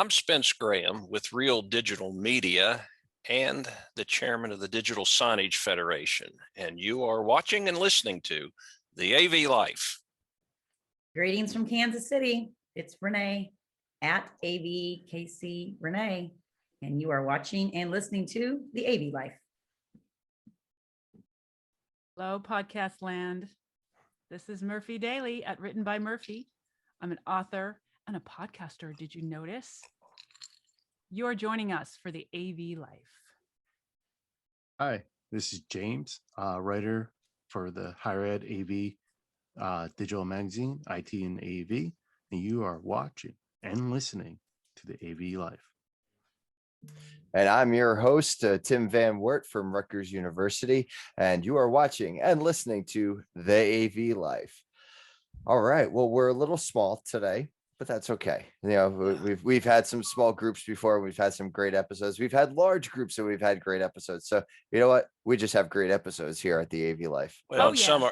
I'm Spence Graham with Real Digital Media and the chairman of the Digital Signage Federation, and you are watching and listening to the AV Life. Greetings from Kansas City. It's Renee at AVKC Renee, and you are watching and listening to the AV Life. Hello, podcast land. This is Murphy Daly at Written by Murphy. I'm an author and a podcaster. Did you notice? You're joining us for the AV Life. Hi, this is James, writer for the Higher Ed AV digital magazine, IT and AV, and you are watching and listening to the AV Life. And I'm your host, Tim Van Wert from Rutgers University, and you are watching and listening to the AV Life. All right, well, we're a little small today, but that's okay. You know, we've had some small groups before. We've had some great episodes. We've had large groups, and we've had great episodes. So you know what? We just have great episodes here at the AV Life. Well, some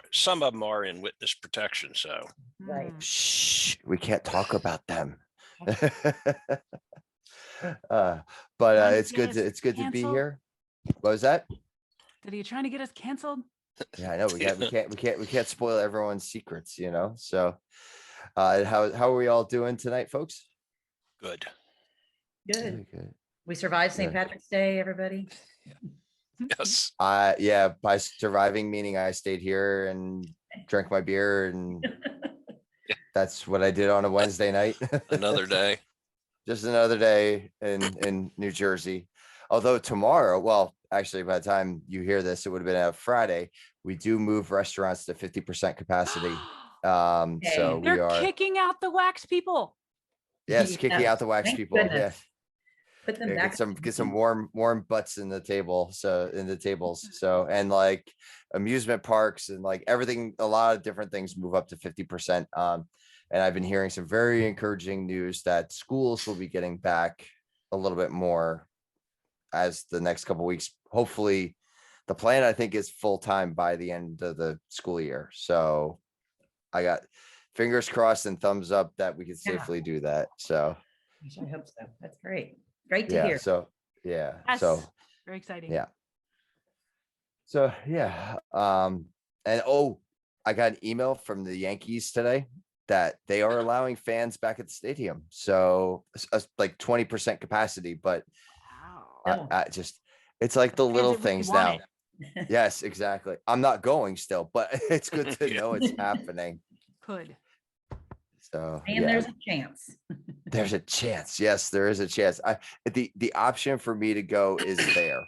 of them are in witness protection, so Right. Shh, we can't talk about them. But it's good to be here. What was that? Are you trying to get us canceled? Yeah, I know we can't spoil everyone's secrets, you know. So how are we all doing tonight, folks? good. Good. Good. We survived St. Good. Patrick's Day, everybody. Yes. Yeah, by surviving meaning I stayed here and drank my beer, and that's what I did on a Wednesday night. Another day. Just another day in New Jersey. Although tomorrow, well, actually, by the time you hear this, it would have been a Friday. We do move restaurants to 50% capacity. So we They're are kicking out the wax people. kicking out the wax Thank people. goodness. Yeah. Put them Yeah, back. get some warm butts in the table. So in the tables. So, and like amusement parks and like everything, a lot of different things move up to 50%. And I've been hearing some very encouraging news that schools will be getting back a little bit more as the next couple of weeks. Hopefully the plan, I think, is full time by the end of the school year. So I got fingers crossed and thumbs up that we can safely do that. So I hope so. That's great. Great to yeah. hear. So yeah. Yes. So Very exciting. yeah. So yeah. And I got an email from the Yankees today that they are allowing fans back at the stadium. So like 20% capacity, but Wow. I just, it's like the little Fans that really things want now. it. Yes, exactly. I'm not going still, but it's good to Yeah. know it's happening. Could. So And yeah, there's a chance. there's a chance. Yes, there is a chance. The option for me to go is there.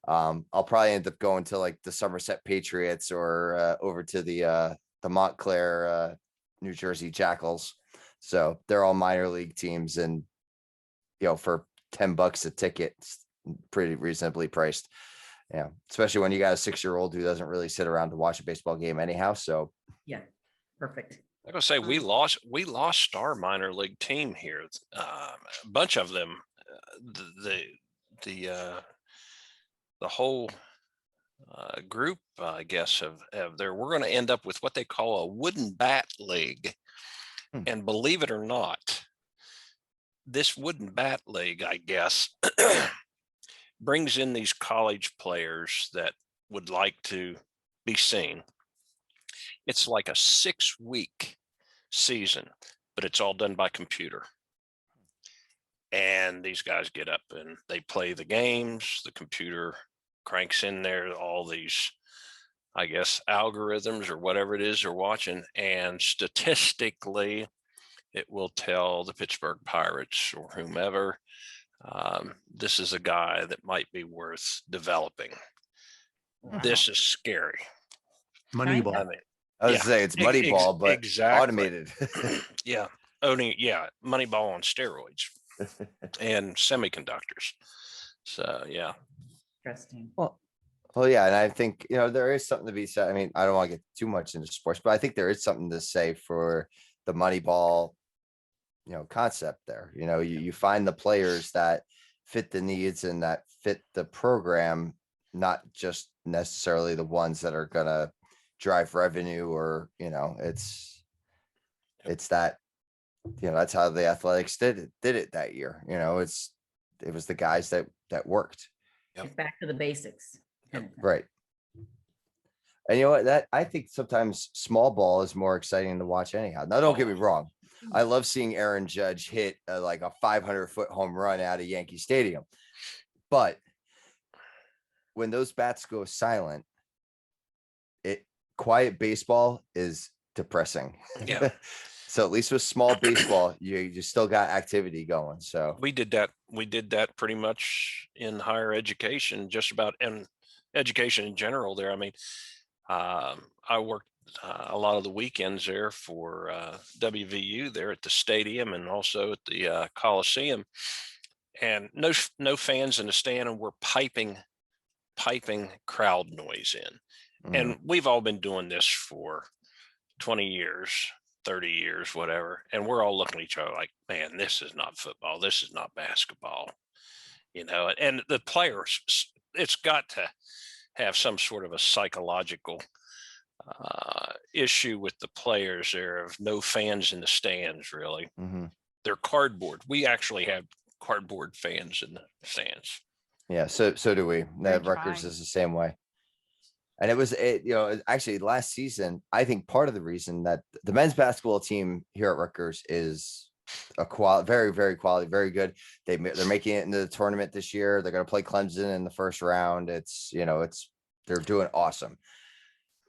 I'll probably end up going to like the Somerset Patriots or over to the Montclair, New Jersey Jackals. So they're all minor league teams, and you know, for $10 a ticket, it's pretty reasonably priced. Yeah, especially when you got a 6-year-old who doesn't really sit around to watch a baseball game anyhow. So Yeah. Perfect. I gotta say, we lost our minor league team here. A bunch of them. The whole group, I guess, of there. We're going to end up with what they call a wooden bat league, and believe it or not, this wooden bat league, I guess, brings in these college players that would like to be seen. It's like a 6-week season, but it's all done by computer. And these guys get up and they play the games. The computer cranks in there all these, I guess, algorithms or whatever it is they're watching. And statistically, it will tell the Pittsburgh Pirates or whomever, this is a guy that might be worth developing. Wow. This is scary. Moneyball. I mean, I was saying it's Moneyball, but exactly. automated. Yeah. Moneyball on steroids and semiconductors. So yeah. Interesting. Well, yeah, and I think, you know, there is something to be said. I mean, I don't want to get too much into sports, but I think there is something to say for the Moneyball, you know, concept there. You know, you find the players that fit the needs and that fit the program, not just necessarily the ones that are gonna drive revenue, or, you know, it's that that's how the Athletics did it that year. It was the guys that worked. Yep. It's back to the basics. kind of thing. Right. And you know what? That I think sometimes small ball is more exciting to watch anyhow. Now, don't get me wrong. I love seeing Aaron Judge hit like a 500-foot home run out of Yankee Stadium. But when those bats go silent, quiet baseball is depressing. Yeah. So at least with small baseball, you still got activity going. So We did that pretty much in higher education, just about in education in general there. I mean, I worked a lot of the weekends there for WVU there at the stadium and also at the Coliseum, and no fans in the stand, and we're piping crowd noise in. And we've all been doing this for 20 years, 30 years, whatever. And we're all looking at each other like, man, this is not football. This is not basketball, and the players, it's got to have some sort of a psychological issue with the players there of no fans in the stands, really. They're cardboard. We actually have cardboard fans in the stands. yeah, so do we. That Rutgers dry. is the same way. And actually last season, I think part of the reason that the men's basketball team here at Rutgers is very, very quality, very good. They're making it into the tournament this year. They're going to play Clemson in the first round. They're doing awesome.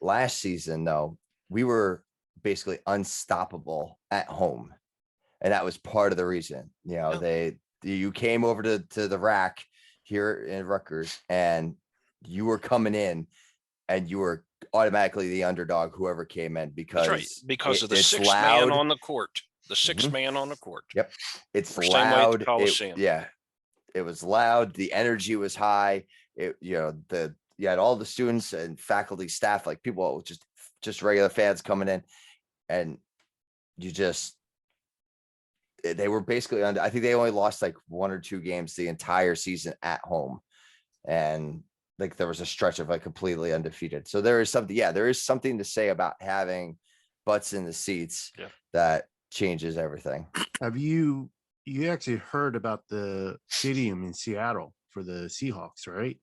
Last season, though, we were basically unstoppable at home. And that was part of the reason, you came over to the rack here in Rutgers and you were coming in and you were automatically the underdog, whoever came in, because That's right. Because of the it's sixth loud. man on the court. The 6th man on the court. Yep. It's Same way at the loud. Coliseum. It was loud. The energy was high. You had all the students and faculty, staff, like people, just regular fans coming in, and they were basically I think they only lost like 1 or 2 games the entire season at home. And like there was a stretch of like completely undefeated. So there is something to say about having butts in the seats that changes everything. Have you actually heard about the stadium in Seattle for the Seahawks, right?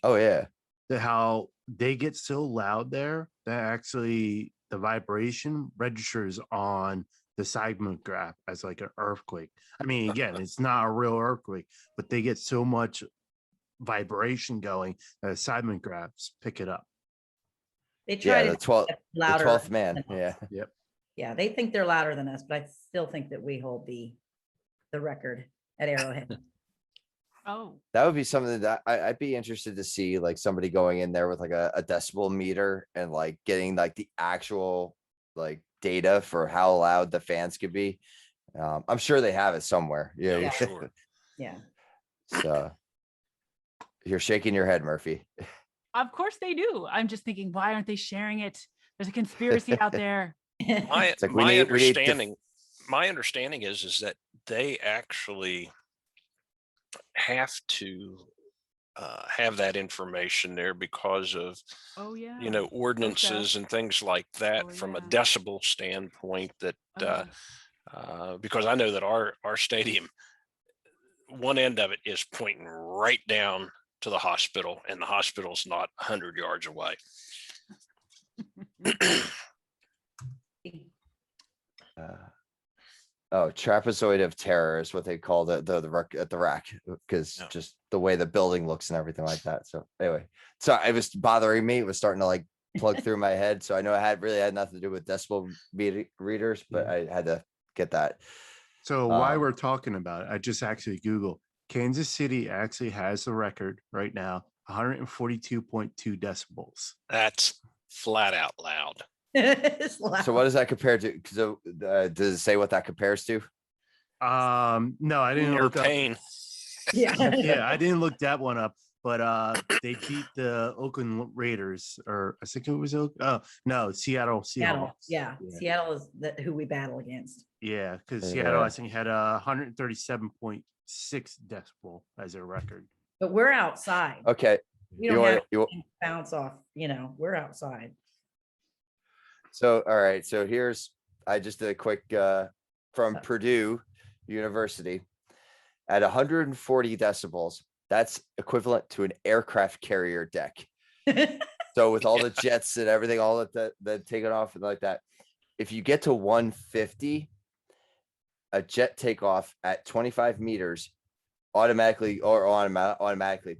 Oh yeah. How they get so loud there that actually the vibration registers on the seismograph as like an earthquake. I mean, again, it's not a real earthquake, but they get so much vibration going that the seismographs pick it up. They try The to 12th, get the louder 12th man. than Yeah. us. Yep. Yeah, they think they're louder than us, but I still think that we hold the record at Arrowhead. Oh, That would be something that I'd be interested to see, like somebody going in there with like a decibel meter and like getting like the actual like data for how loud the fans could be. I'm sure they have it somewhere. Yeah, sure. Yeah. So you're shaking your head, Murphy. of course they do. I'm just thinking, why aren't they sharing it? There's a conspiracy out there. My It's like we need my understanding is that they actually have to have that information there because of Oh yeah. ordinances and things like that from a yeah. decibel standpoint. That Okay. because I know that our stadium, one end of it is pointing right down to the hospital, and the hospital's not 100 yards away. Trapezoid of terror is what they call the rack, because just the way the building looks and everything like that. So anyway, so it was bothering me. It was starting to like plug through my head. So I know it really had nothing to do with decibel readers, but I had to get that. So while we're talking about it, I just actually Googled Kansas City actually has the record right now, 142.2 decibels. That's flat out loud. So what does that compare to? So does it say what that compares to? No, I didn't Your look up. pain. Yeah. Yeah, I didn't look that one up, but they beat the Oakland Raiders, or I think it was Seattle Seahawks. Seattle. Yeah. Seattle is who we battle against. Yeah, because Seattle, I think, had 137.6 decibel as a record. But we're outside. Okay. We don't have to bounce off, we're outside. So, all right. So I just did a quick from Purdue University at 140 decibels. That's equivalent to an aircraft carrier deck. So with all the jets and everything, all that taken off and like that, if you get to 150, a jet takeoff at 25 meters automatically,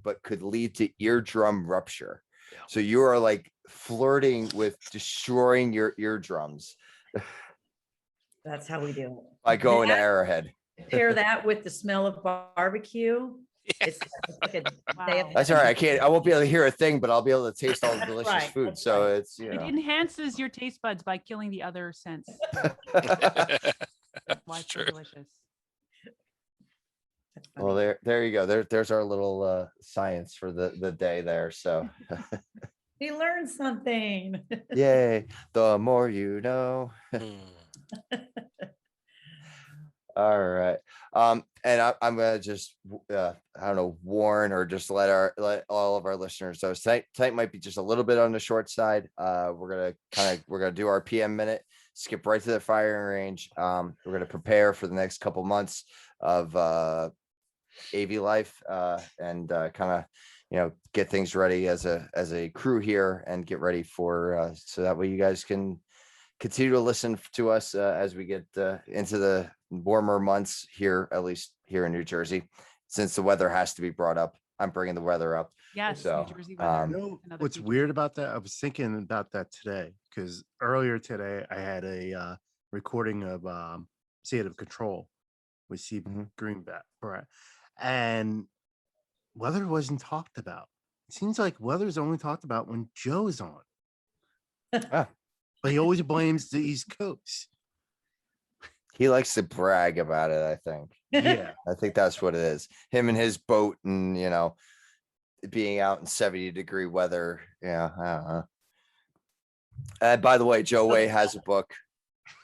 but could lead to eardrum rupture. Yeah. So you are like flirting with destroying your eardrums That's how we do it. by going to That- Arrowhead. Pair that with the smell of barbecue. Yeah. It's like a day Wow. of That's all right. I won't be able to hear a thing, but I'll be able to taste all the delicious right, food. that's So right. it's, you It know. enhances your taste buds by killing the other sense. Why it's so True. delicious. That's Well, funny. there you go. There's our little science for the day there. So We learned something. yay. The more you know. Hmm. All right. And I'm gonna just I don't know, warn or just let all of our listeners know tonight might be just a little bit on the short side. We're gonna do our PM minute, skip right to the firing range. We're gonna prepare for the next couple months of AV life and kind of get things ready as a crew here and get ready for so that way you guys can continue to listen to us as we get into the warmer months here, at least here in New Jersey, since the weather has to be brought up. I'm bringing the weather up. Yes, So, New Jersey You weather. know Another what's feature. weird about that? I was thinking about that today because earlier today I had a recording of State of Control with Steve Mhm. Greenback, right? And weather wasn't talked about. It seems like weather's only talked about when Joe's on, Ah, but he always blames the East Coast. he likes to brag about it, I think. Yeah, I think that's what it is. Him and his boat and, being out in 70-degree weather. Yeah, I don't know. By the way, Joe Way has a book.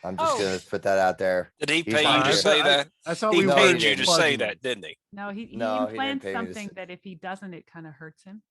I'm just Oh. going to put that out there. Did he He's pay you not to here. say that? I thought He we No, were he paid you to say plugging that, him. didn't he? No, he No, he didn't implants pay me to something say- that if he doesn't, it kind of hurts him.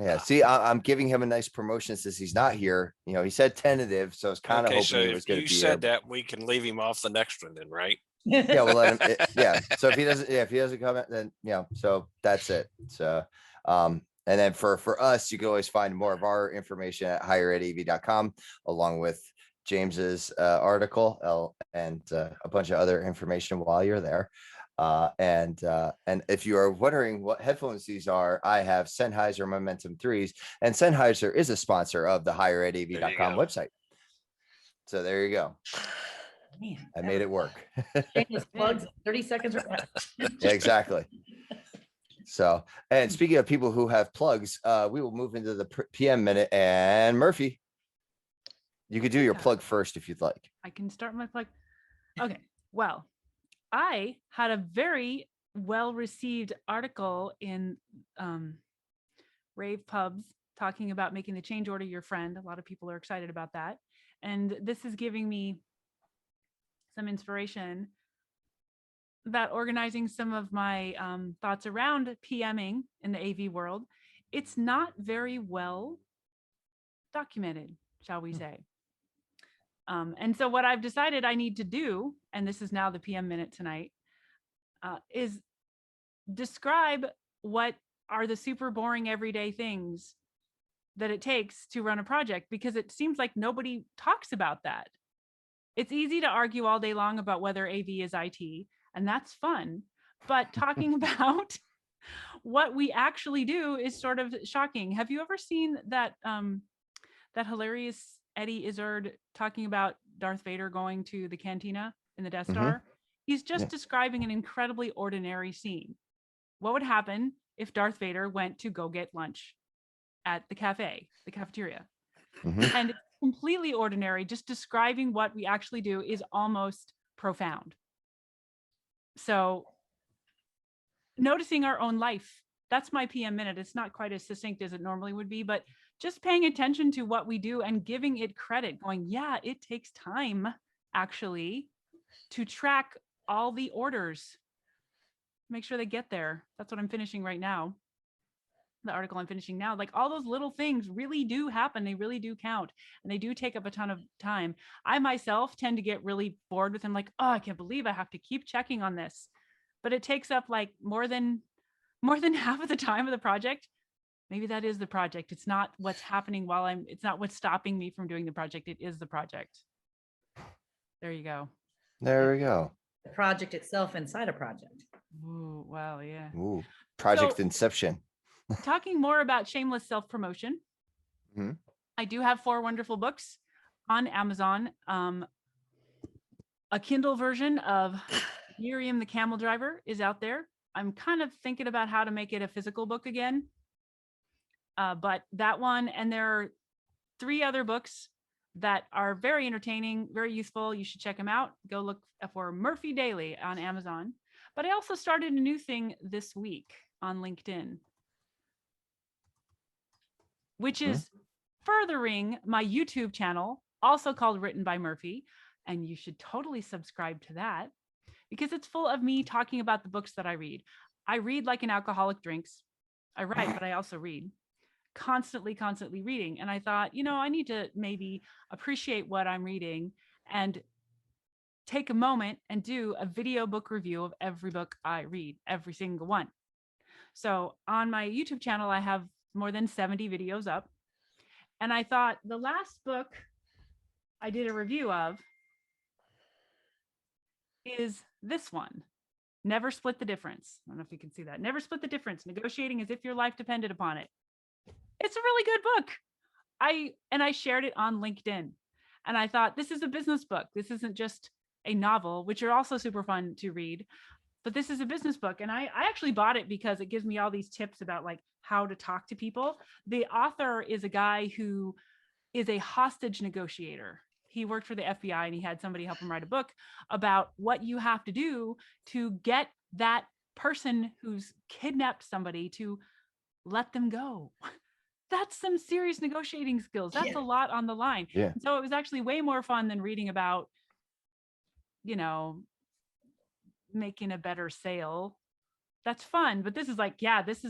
Yeah, see, I'm giving him a nice promotion since he's not here. He said tentative, so I was kind of Okay, hoping so he if was going you to be here. said that, we can leave him off the next one then, right? Yeah, we'll let him. Yeah. So if he doesn't come in, then so that's it. So and then for us, you can always find more of our information at higheredav.com along with James's article and a bunch of other information while you're there. And if you are wondering what headphones these are, I have Sennheiser Momentum 3s, and Sennheiser is a sponsor of the higheredav.com go. website. So there you go. Man, I that made was it work. shameless plugs, 30 seconds. Yeah, exactly. So, and speaking of people who have plugs, we will move into the PM minute. And Murphy, you could do your Yeah. plug first if you'd like. I can start my plug. Okay. Well, I had a very well received article in rave pubs talking about making the change order your friend. A lot of people are excited about that. And this is giving me some inspiration about organizing some of my thoughts around PMing in the AV world. It's not very well documented, shall we say. And so what I've decided I need to do, and this is now the PM minute tonight, is describe what are the super boring everyday things that it takes to run a project, because it seems like nobody talks about that. It's easy to argue all day long about whether AV is IT, and that's fun, but talking about what we actually do is sort of shocking. Have you ever seen that that hilarious Eddie Izzard talking about Darth Vader going to the cantina in the Death Star? He's just Yeah. describing an incredibly ordinary scene. What would happen if Darth Vader went to go get lunch at the cafeteria? Mhm. And it's completely ordinary. Just describing what we actually do is almost profound. So noticing our own life, that's my PM minute. It's not quite as succinct as it normally would be, but just paying attention to what we do and giving it credit, going, yeah, it takes time actually to track all the orders, make sure they get there. That's what I'm finishing right now. the article I'm finishing now, like all those little things really do happen. They really do count, and they do take up a ton of time. I myself tend to get really bored with them, like, oh, I can't believe I have to keep checking on this. But it takes up like more than half of the time of the project. Maybe that is the project. It's not what's happening while it's not what's stopping me from doing the project. It is the project. There you go. There we go. The project itself inside a project. Ooh, wow, yeah. Ooh, Project So- Inception. Talking more about shameless self-promotion. Mhm. I do have 4 wonderful books on Amazon. A Kindle version of Miriam the Camel Driver is out there. I'm kind of thinking about how to make it a physical book again. But that one, and there are 3 other books that are very entertaining, very useful. You should check them out. Go look for Murphy Daily on Amazon. But I also started a new thing this week on LinkedIn, which is furthering my YouTube channel, also called Written by Murphy. And you should totally subscribe to that because it's full of me talking about the books that I read. I read like an alcoholic drinks. I write, but I also read. Constantly reading. And I thought, I need to maybe appreciate what I'm reading and take a moment and do a video book review of every book I read, every single one. So on my YouTube channel, I have more than 70 videos up. And I thought the last book I did a review of is this one, Never Split the Difference. I don't know if you can see that. Never Split the Difference, Negotiating as if your life depended upon it. It's a really good book. I shared it on LinkedIn, and I thought, this is a business book. This isn't just a novel, which are also super fun to read, but this is a business book. And I actually bought it because it gives me all these tips about like how to talk to people. The author is a guy who is a hostage negotiator. He worked for the FBI and he had somebody help him write a book about what you have to do to get that person who's kidnapped somebody to let them go. That's some serious negotiating skills. That's a lot on the line. Yeah. So it was actually way more fun than reading about, making a better sale. That's fun. But this is like, this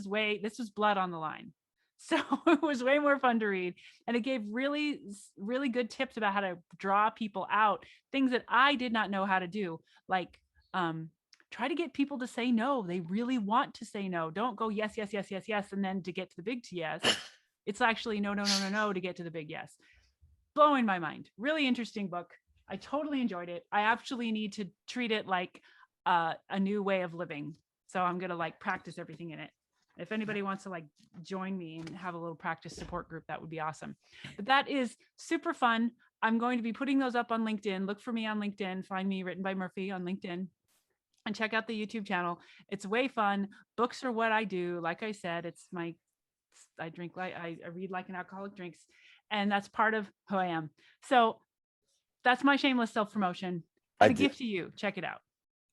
was blood on the line. So it was way more fun to read. And it gave really, really good tips about how to draw people out, things that I did not know how to do. Like, try to get people to say no. They really want to say no. Don't go yes, yes, yes, yes, yes. And then to get to the big yes, it's actually no to get to the big yes. Blowing my mind. Really interesting book. I totally enjoyed it. I actually need to treat it like a new way of living. So I'm going to like practice everything in it. If anybody wants to like join me and have a little practice support group, that would be awesome. But that is super fun. I'm going to be putting those up on LinkedIn. Look for me on LinkedIn. Find me Written by Murphy on LinkedIn. And check out the YouTube channel. It's way fun. Books are what I do. Like I said, I drink like I read like an alcoholic drinks, and that's part of who I am. So that's my shameless self-promotion. And a gift to you. Check it out.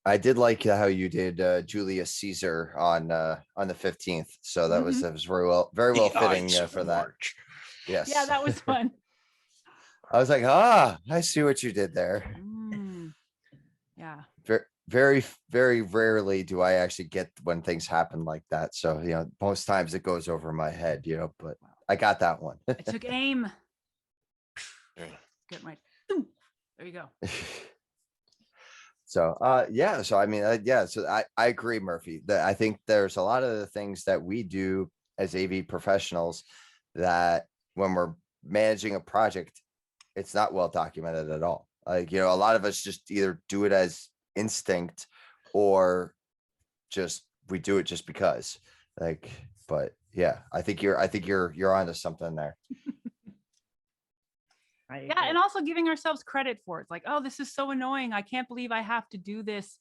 I did like how you did Julius Caesar on the 15th. So that was very well fitting for that. March. Yes. Yeah, that was fun. I was like, I see what you did there. Yeah. Very, very rarely do I actually get when things happen like that. So, most times it goes over my head, but I got that one. I took aim. Yeah. Get my, there you go. So, so I mean, so I agree, Murphy, that I think there's a lot of the things that we do as AV professionals that when we're managing a project, it's not well documented at all. Like, a lot of us just either do it as instinct or just we do it just because, like, but yeah, I think you're onto something there. Yeah, and also giving ourselves credit for it. It's like, oh, this is so annoying. I can't believe I have to do this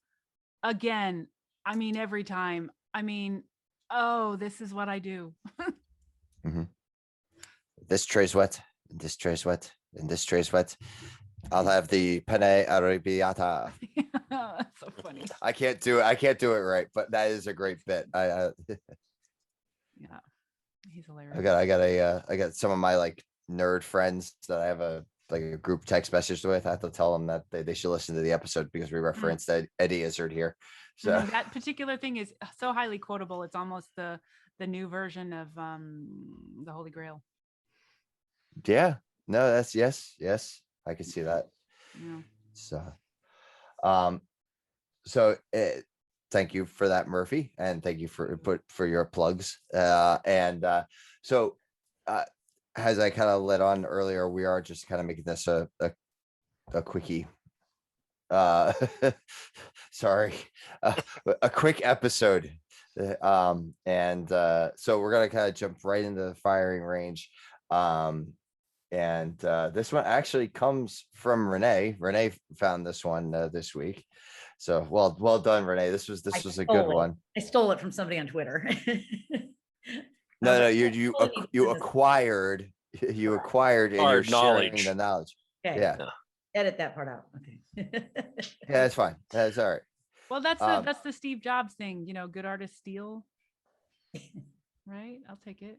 again. I mean, every time. I mean, oh, this is what I do. This tray's wet, and this tray's wet, and this tray's wet. I'll have the penne arrabbiata. That's so funny. I can't do it right, but that is a great bit. Yeah, he's hilarious. I got some of my like nerd friends that I have a group text message with. I have to tell them that they should listen to the episode because we referenced Eddie Izzard here. So that particular thing is so highly quotable. It's almost the the new version of the Holy Grail. Yeah, no, that's yes, I can see that. Yeah. So, thank you for that, Murphy, and thank you for your plugs. So, as I kind of led on earlier, we are just kind of making this a quickie. Sorry, a quick episode. So we're gonna kind of jump right into the firing range. This one actually comes from Renee. Renee found this one this week. So well done, Renee. This was a good one. I stole it from somebody on Twitter. No, you acquired and you're Acquired sharing knowledge. the knowledge. Okay. Yeah. Edit that part out. Okay. Yeah, that's fine. That's all right. Well, that's the Steve Jobs thing, good artists steal. Right? I'll take it.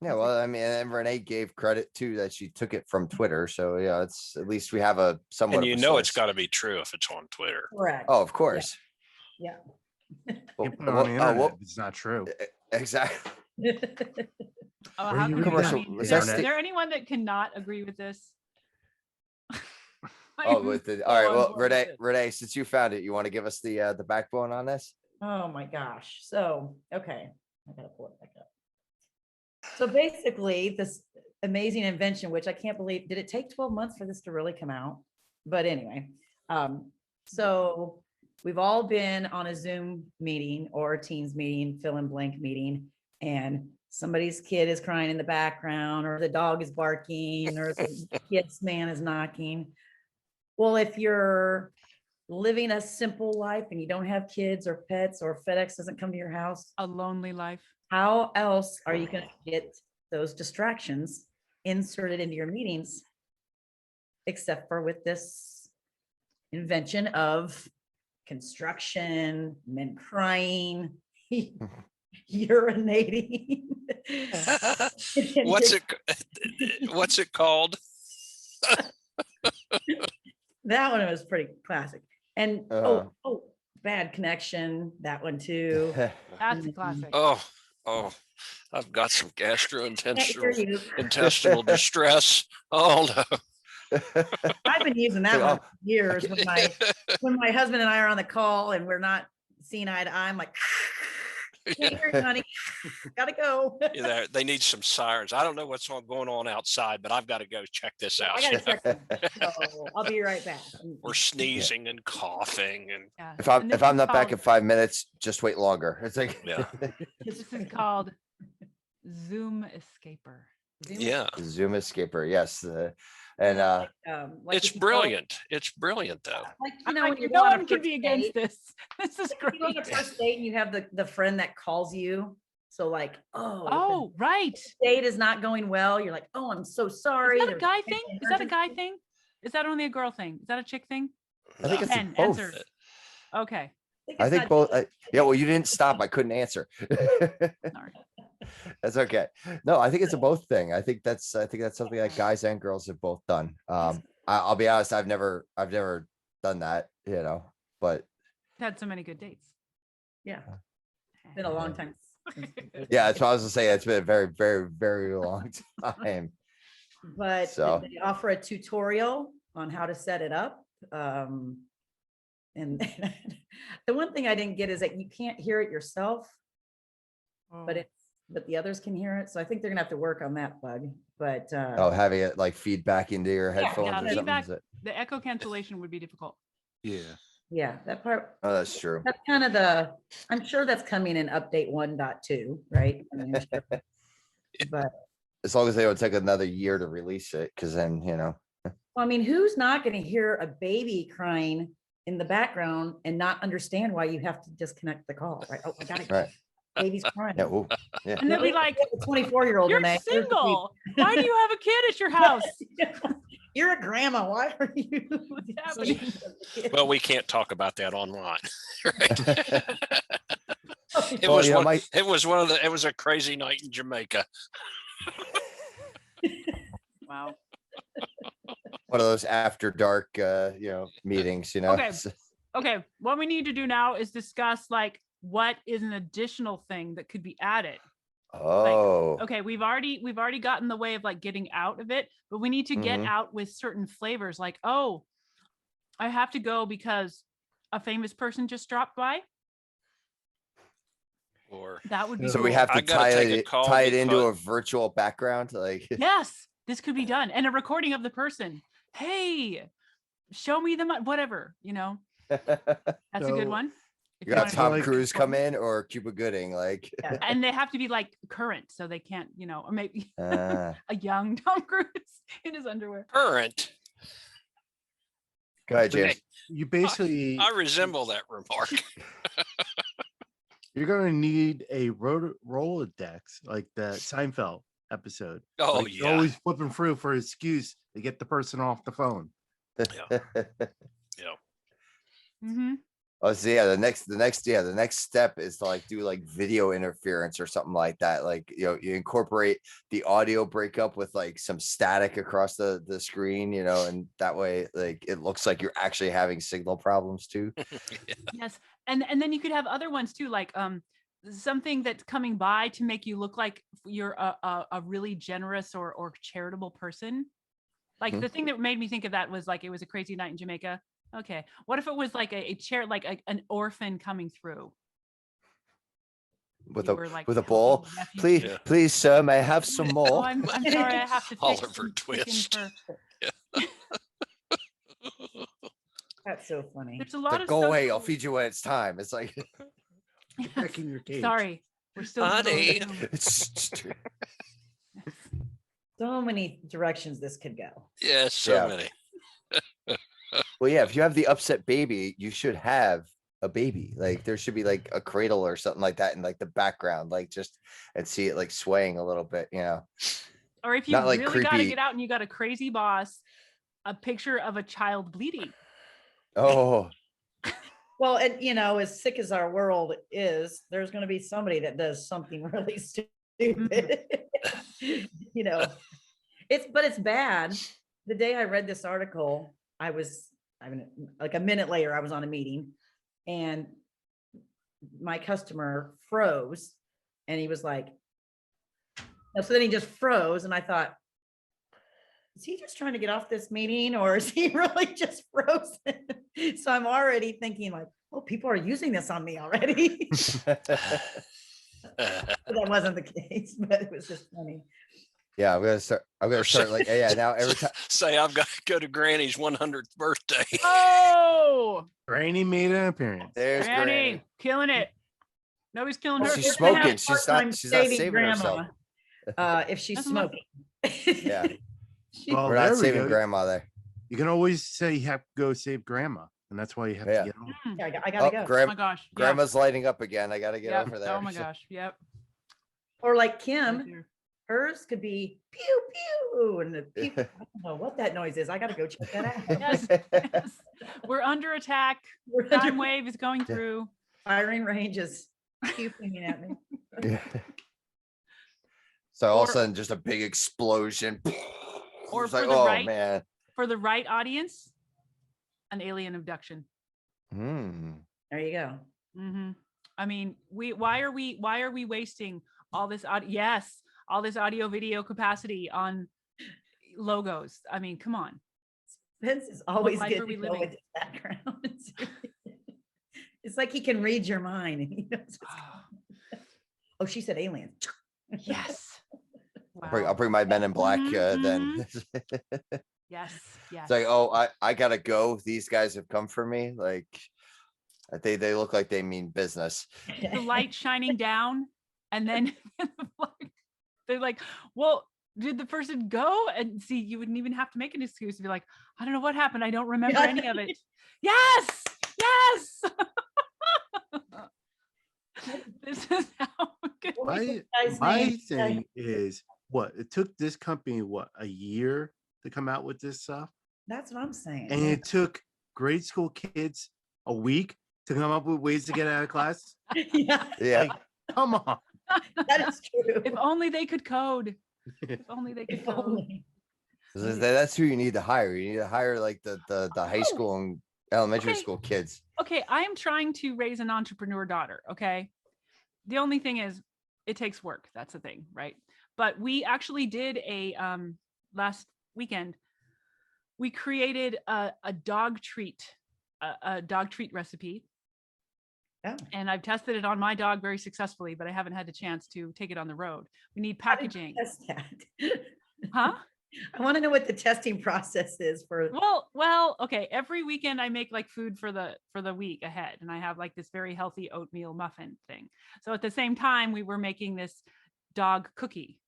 Yeah, well, I mean, and Renee gave credit too that she took it from Twitter. So yeah, it's at least we have a somewhat. And of you a know it's source. got to be true if it's on Twitter. Correct. Oh, of course. Yeah. Well, Can't put it on the internet if it's not true. exactly. Oh, Where how you can read we- that? I mean, Was is that there anyone that cannot agree with this? Oh, with the all right. on Well, board with it. Renee, since you found it, you want to give us the backbone on this? Oh my gosh. So, okay. I gotta pull it back up. So basically, this amazing invention, which I can't believe, did it take 12 months for this to really come out? But anyway, so we've all been on a Zoom meeting or a Teams meeting, fill in blank meeting, and somebody's kid is crying in the background, or the dog is barking, or the kid's man is knocking. Well, if you're living a simple life and you don't have kids or pets, or FedEx doesn't come to your house, A lonely life. how else are you going to get those distractions inserted into your meetings except for with this invention of construction, men crying, urinating? What's it called? That one was pretty classic. And bad connection, that one too. That's a classic. Oh, I've got some Can't hear gastrointestinal you. intestinal distress. Oh no. I've been using that Like, one for years when my husband and I are on the call and we're not seeing eye to eye. I'm like, can't hear you, honey. Gotta go. They need some sirens. I don't know what's going on outside, but I've got to go check this out. I gotta check them. So I'll be right back. We're sneezing and coughing and Yeah. If And this I'm is not back in called- 5 minutes, just wait longer. It's like yeah. This is called Zoom Escaper. Yeah. Zoom escaper. Yes. Like It's if you go- brilliant. It's brilliant though. Like, I'm when like, you no go on a one can first be against date, this. This is like, you go on great. a first date and you have the friend that calls you. So like, Oh, right. the date is not going well. You're like, oh, I'm so sorry. Is that a There's guy thing? Is that a guy emergency. thing? Is that only a girl thing? Is that a chick thing? I think it's Pen, both. answer. Okay. I it's think not both. just- Yeah. Well, you didn't stop. I couldn't answer. Sorry. That's okay. No, I think it's a both thing. I think that's something that guys and girls have both done. I'll be honest. I've never done that, but Had so many good dates. Yeah, it's been a long time. yeah, that's what I was gonna say. It's been a very, very, very long time. But So- they offer a tutorial on how to set it up. And the one thing I didn't get is that you can't hear it yourself, but the others can hear it. So I think they're gonna have to work on that bug. But Oh, having it like feed back into your headphones yeah, or something. feedback. Is it- The echo cancellation would be difficult. Yeah. yeah, that part, Oh, that's true. that's kind of I'm sure that's coming in update 1.2, right? I mean, I'm sure. But As long as they don't take another year to release it, because then well, I mean, who's not gonna hear a baby crying in the background and not understand why you have to disconnect the call, right? Oh, I gotta go. Right. Baby's crying. yeah. Ooh, yeah. And they'll be like, 24-year-old "You're Renee. single. Why do you have a kid at your house?" You're a grandma. Why are you? happening? Well, we can't talk about that online. Right? It Well, was you know, one, my- it was a crazy night in Jamaica. Wow. One of those after dark, meetings. Okay. Okay. What we need to do now is discuss like what is an additional thing that could be added. Oh, Okay, we've already gotten the way of like getting out of it, but we need to get Mhm. out with certain flavors like, oh, I have to go because a famous person just dropped by. Or That would be so cool. we have I to gotta take a call tie it into because- a virtual background. Like, Yes, this could be done. And a recording of the person. Hey, show me the whatever, That's a good So, one. If you got wanna do Tom it Cruise come important. in or Cuba Gooding. Like, Yeah. And they have to be like current, so they can't, or maybe uh, a young Tom Cruise in his underwear. current. go ahead, James. you basically I resemble that remark. you're gonna need a Rolodex like the Seinfeld episode. Oh Like, you're yeah. always flipping through for an excuse to get the person off the phone. Yeah. Mm-hmm. Oh, so yeah, the next step is to like do like video interference or something like that. Like, you incorporate the audio breakup with like some static across the screen, and that way like it looks like you're actually having signal problems too. Yes. And then you could have other ones too, like something that's coming by to make you look like you're a really generous or charitable person. Like Mhm. the thing that made me think of that was like it was a crazy night in Jamaica. Okay. What if it was like a chair, like an orphan coming through? With You a were, like, with a helping bowl. refugees. Yeah. Please, sir, may I have some Oh, more? I'm sorry, I have to fix Oliver some chicken Twist. for. That's so funny. There's a It's lot like, of go away, I'll social- feed you when it's time. It's like, Get back in your cage. Sorry, we're still in the middle of Honey. the film. it's So many directions this could go. Yes, so Yeah. many. well, yeah, if you have the upset baby, you should have a baby. Like, there should be like a cradle or something like that in like the background, like just and see it like swaying a little bit, Or if you Not like really got to creepy. get out and you got a crazy boss, a picture of a child bleeding. Oh, Well, and as sick as our world is, there's going to be somebody that does something really stupid. But it's bad. The day I read this article, like a minute later, I was on a meeting and my customer froze and he was like, so then he just froze. And I thought, is he just trying to get off this meeting or is he really just frozen? So I'm already thinking like, oh, people are using this on me already. That wasn't the case, but it was just funny. yeah, I'm gonna start like, yeah, now every time. Say I've got to go to Granny's 100th birthday. Oh, Granny made an appearance. There's Granny, Granny. killing it. Nobody's killing Oh, her. she's We're gonna have smoking. part-time She's not saving grandma, herself. if she's Doesn't look- smoking. Yeah, Well, we're there not we saving go. grandma there. You can always say you have to go save grandma, and that's why you have Yeah. to get on. Mm, Yeah, I Oh, gotta go. oh my gosh. Yeah. grandma's lighting up again. I gotta get Yep. over there. Oh my gosh. Yep. Or like Right Kim, there. hers could be pew pew, and the pew, I don't know what that noise is. I gotta go check that out. Yes. Yes. We're under attack. We're Crime under- wave is going through. Firing range is pew-pewing at me. Yeah. So all of a Or- sudden, just a big explosion. Or It's for like, the oh right- man. For the right audience, an alien abduction. Hmm. There you go. Hmm. I mean, why are we wasting all this audio? Yes, all this audio video capacity on logos. I mean, come on. Vince is always life good are to we go living? with his background. It's like he can read your mind. And he knows what's going on. Oh, she said alien. Yes. I'll Wow. bring my Men in Black Mhm, then. Yes. Yes. It's like, oh, I gotta go. These guys have come for me. Like, they look like they mean business. The light shining down, and then they're like, "Well, did the person go?" And see, you wouldn't even have to make an excuse to be like, "I don't know what happened. I don't remember Yeah. any of it." Yes. Yes. This is how good. What was this My guy's my name? thing is what it took this company a year to come out with this stuff, That's what I'm saying. and it took grade school kids a week to come up with ways to get out of class. Yeah, Yeah. Like, come on. that is true. If only they could code. If only they could If code. only. That's who you need to hire. You need to hire like the high Oh. school and elementary Okay. school kids. Okay, I am trying to raise an entrepreneur daughter. Okay. The only thing is, it takes work. That's the thing, right? But we actually did a last weekend. We created a dog treat, a dog treat recipe. Oh. And I've tested it on my dog very successfully, but I haven't had the chance to take it on the road. We need How did you packaging. test that? Huh? I want to know what the testing process is for. Well, okay. Every weekend I make like food for the week ahead, and I have like this very healthy oatmeal muffin thing. So at the same time, we were making this dog cookie.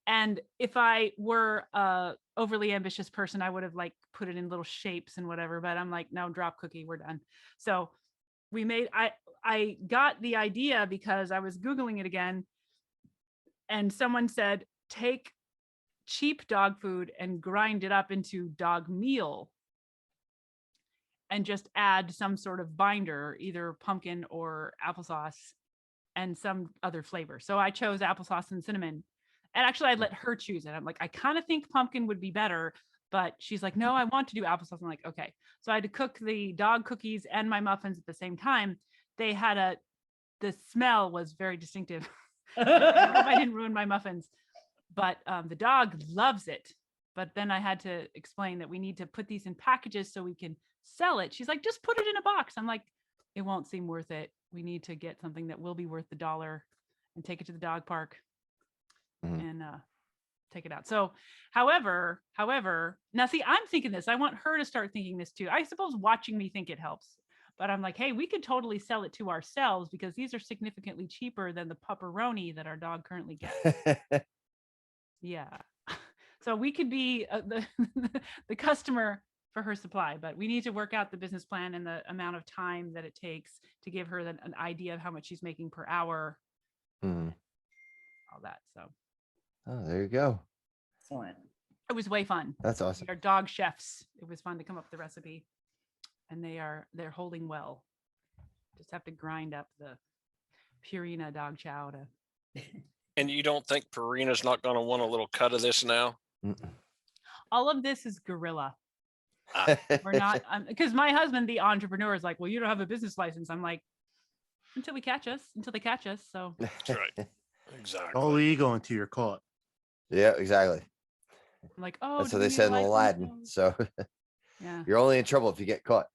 And if I were a overly ambitious person, I would have like put it in little shapes and whatever, but I'm like, no, drop cookie, we're done. So we made, I got the idea because I was Googling it again, and someone said, take cheap dog food and grind it up into dog meal and just add some sort of binder, either pumpkin or applesauce and some other flavor. So I chose applesauce and cinnamon. And actually, I let her choose it. I'm like, I kind of think pumpkin would be better, but she's like, no, I want to do applesauce. I'm like, okay. So I had to cook the dog cookies and my muffins at the same time. They had the smell was very distinctive. I hope I didn't ruin my muffins, but the dog loves it. But then I had to explain that we need to put these in packages so we can sell it. She's like, just put it in a box. I'm like, it won't seem worth it. We need to get something that will be worth the $1 and take it to the dog park and take it out. So, however, now see, I'm thinking this. I want her to start thinking this too. I suppose watching me think it helps. But I'm like, hey, we could totally sell it to ourselves because these are significantly cheaper than the pepperoni that our dog currently gets. Yeah. So we could be the customer for her supply, but we need to work out the business plan and the amount of time that it takes to give her an idea of how much she's making per hour. All that. So. Oh, there you go. Excellent. It was way fun. That's awesome. They're dog chefs. It was fun to come up with the recipe, and they're holding well. Just have to grind up the Purina dog chow to. And you don't think Purina's not going to want a little cut of this now? All of this is guerrilla. Ah. We're not, because my husband, the entrepreneur, is like, well, you don't have a business license. I'm like, until they catch us. So That's right. Exactly. All ego until you're caught. Yeah, exactly. I'm like, oh, That's do what we they need a said in license? Aladdin. No. So Yeah. you're only in trouble if you get caught.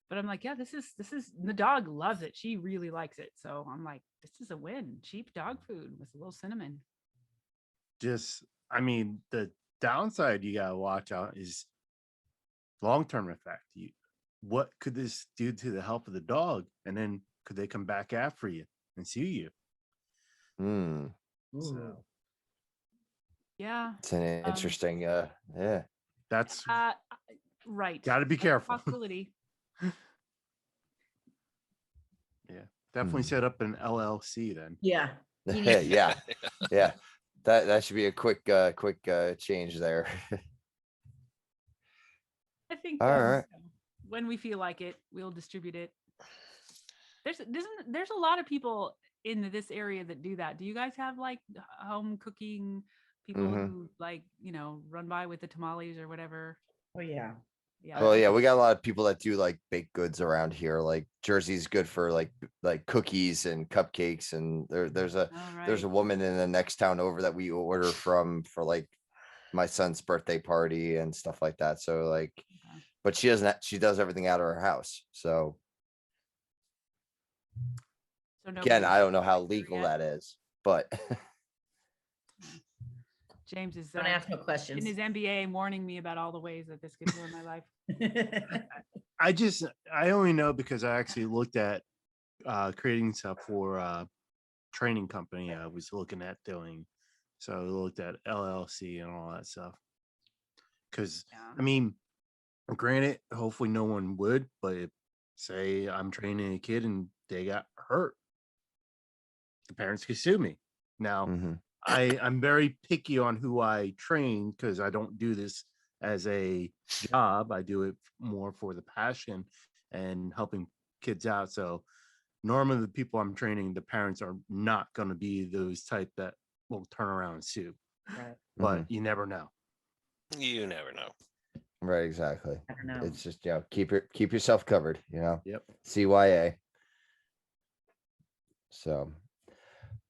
But I'm like, yeah, this is the dog loves it. She really likes it. So I'm like, this is a win. Cheap dog food with a little cinnamon. I mean, the downside you gotta watch out is long-term effect. What could this do to the health of the dog? And then could they come back after you and sue you? So Yeah. It's an interesting, yeah. that's Right. gotta be That's a careful. possibility. Yeah, definitely set up an LLC then. Yeah. Yeah. Yeah. That should be a quick change there. I think All right. when we feel like it, we'll distribute it. There's a lot of people in this area that do that. Do you guys have like home cooking people who like, run by with the tamales or whatever? Oh yeah. Yeah. Well, yeah, we got a lot of people that do like baked goods around here. Like Jersey's good for like cookies and cupcakes, and there's a woman in the next town over that we order from for like my son's birthday party and stuff like that. So like, but she does everything out of her house. So again, I don't know how legal that is, but James is Don't ask no questions. in his MBA warning me about all the ways that this could ruin my life. I only know because I actually looked at creating stuff for a training company I was looking at doing. So I looked at LLC and all that stuff. Because I mean, granted, hopefully no one would, but if, say I'm training a kid and they got hurt, the parents could sue me. Now, I'm very picky on who I train because I don't do this as a job. I do it more for the passion and helping kids out. So normally the people I'm training, the parents are not going to be those type that will turn around and sue. Right. But you never know. You never know. right, exactly. I don't know. It's just, keep yourself covered, Yep. CYA. So,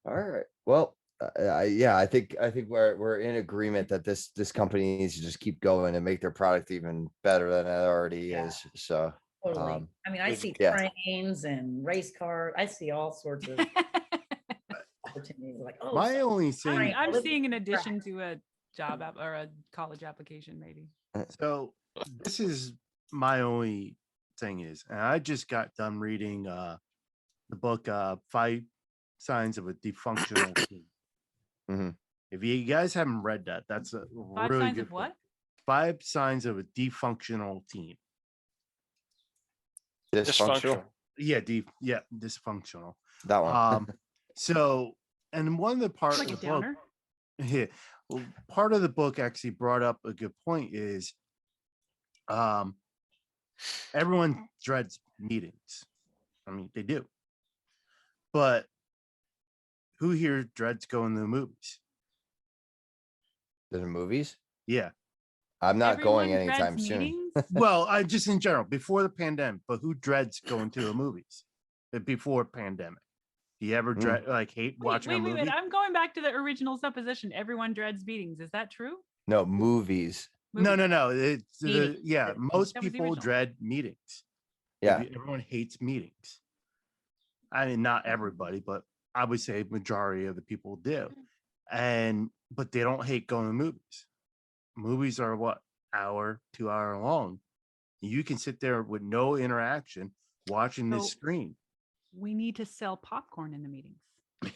All right. Well, yeah, I think we're in agreement that this company needs to just keep going and make their product even better than it already Yeah. is. So, Totally. I mean, I see yeah. trains and race cars. I see all sorts of opportunities like, oh, My so- only I'm, thing, I'm Well, seeing an addition to a job app or a college application, maybe. so this is my only thing is, and I just got done reading the book 5 Signs of a Dysfunctional Team. Mhm. If you guys haven't read that, that's a 5 really signs good of what? book. 5 Signs of a Dysfunctional Team. Dysfunctional. Yeah, dysfunctional. That one. So, and one of the part Like of a the book, downer? yeah, well, part of the book actually brought up a good point is, everyone dreads meetings. I mean, they do, but who here dreads going to the movies? The movies. Yeah. I'm not going Everyone dreads anytime soon. meetings? Well, I just in general before the pandemic, but who dreads going to the movies before pandemic? Do you ever dread hate watching a movie? I'm going back to the original supposition. Everyone dreads meetings. Is that true? No, movies. No. Movies. It's Meetings. most That was the people original. dread meetings. Yeah. Everyone hates meetings. I mean, not everybody, but I would say majority of the people do. But they don't hate going to movies. Movies are what, hour, 2 hour long. You can sit there with no interaction watching this So- screen. We need to sell popcorn in the meetings.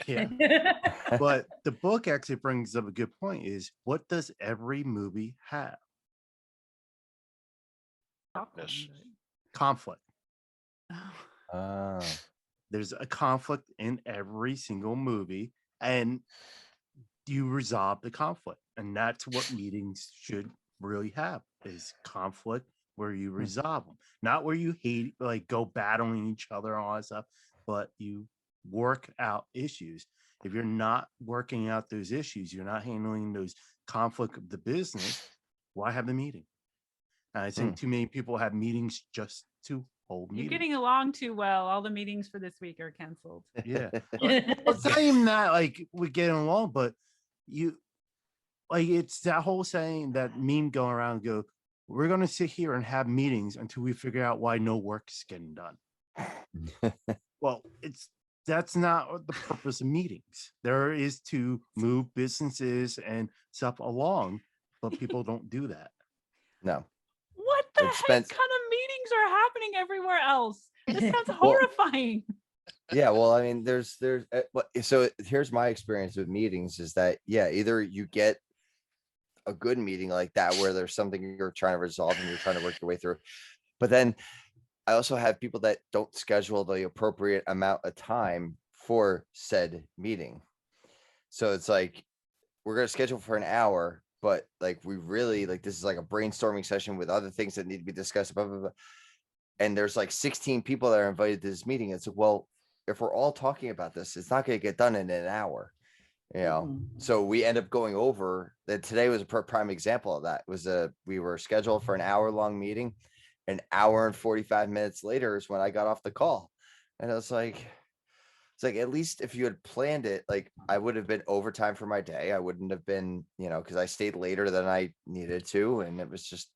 Yeah. But the book actually brings up a good point is what does every movie have? Popcorn, Yes. Conflict. but- There's a conflict in every single movie, and you resolve the conflict. And that's what meetings should really have is conflict where you resolve them, not where you hate, like go battling each other and all that stuff, but you work out issues. If you're not working out those issues, you're not handling those conflict of the business, why have the meeting? And I think too many people have meetings just to hold You're meetings. getting along too well. All the meetings for this week are canceled. Yeah. It's not even that like we're getting along, but you like it's that whole saying, that meme going around, go, we're gonna sit here and have meetings until we figure out why no work's getting done. Well, that's not what the purpose of meetings. There is to move businesses and stuff along, but people don't do that. No. What the It's heck spent- kind of meetings are happening everywhere else? This sounds Well- horrifying. Yeah, well, I mean, so here's my experience with meetings is that, yeah, either you get a good meeting like that where there's something you're trying to resolve and you're trying to work your way through, but then I also have people that don't schedule the appropriate amount of time for said meeting. So it's like, we're going to schedule for an hour, but like, we really like, this is like a brainstorming session with other things that need to be discussed, blah, blah, blah. And there's like 16 people that are invited to this meeting. It's like, well, if we're all talking about this, it's not going to get done in an hour, you know? So we end up going over that. Today was a prime example of that. We were scheduled for an hour-long meeting. An hour and 45 minutes later is when I got off the call. And it's like, at least if you had planned it, like I would have been overtime for my day. I wouldn't have been, because I stayed later than I needed to. And it was just,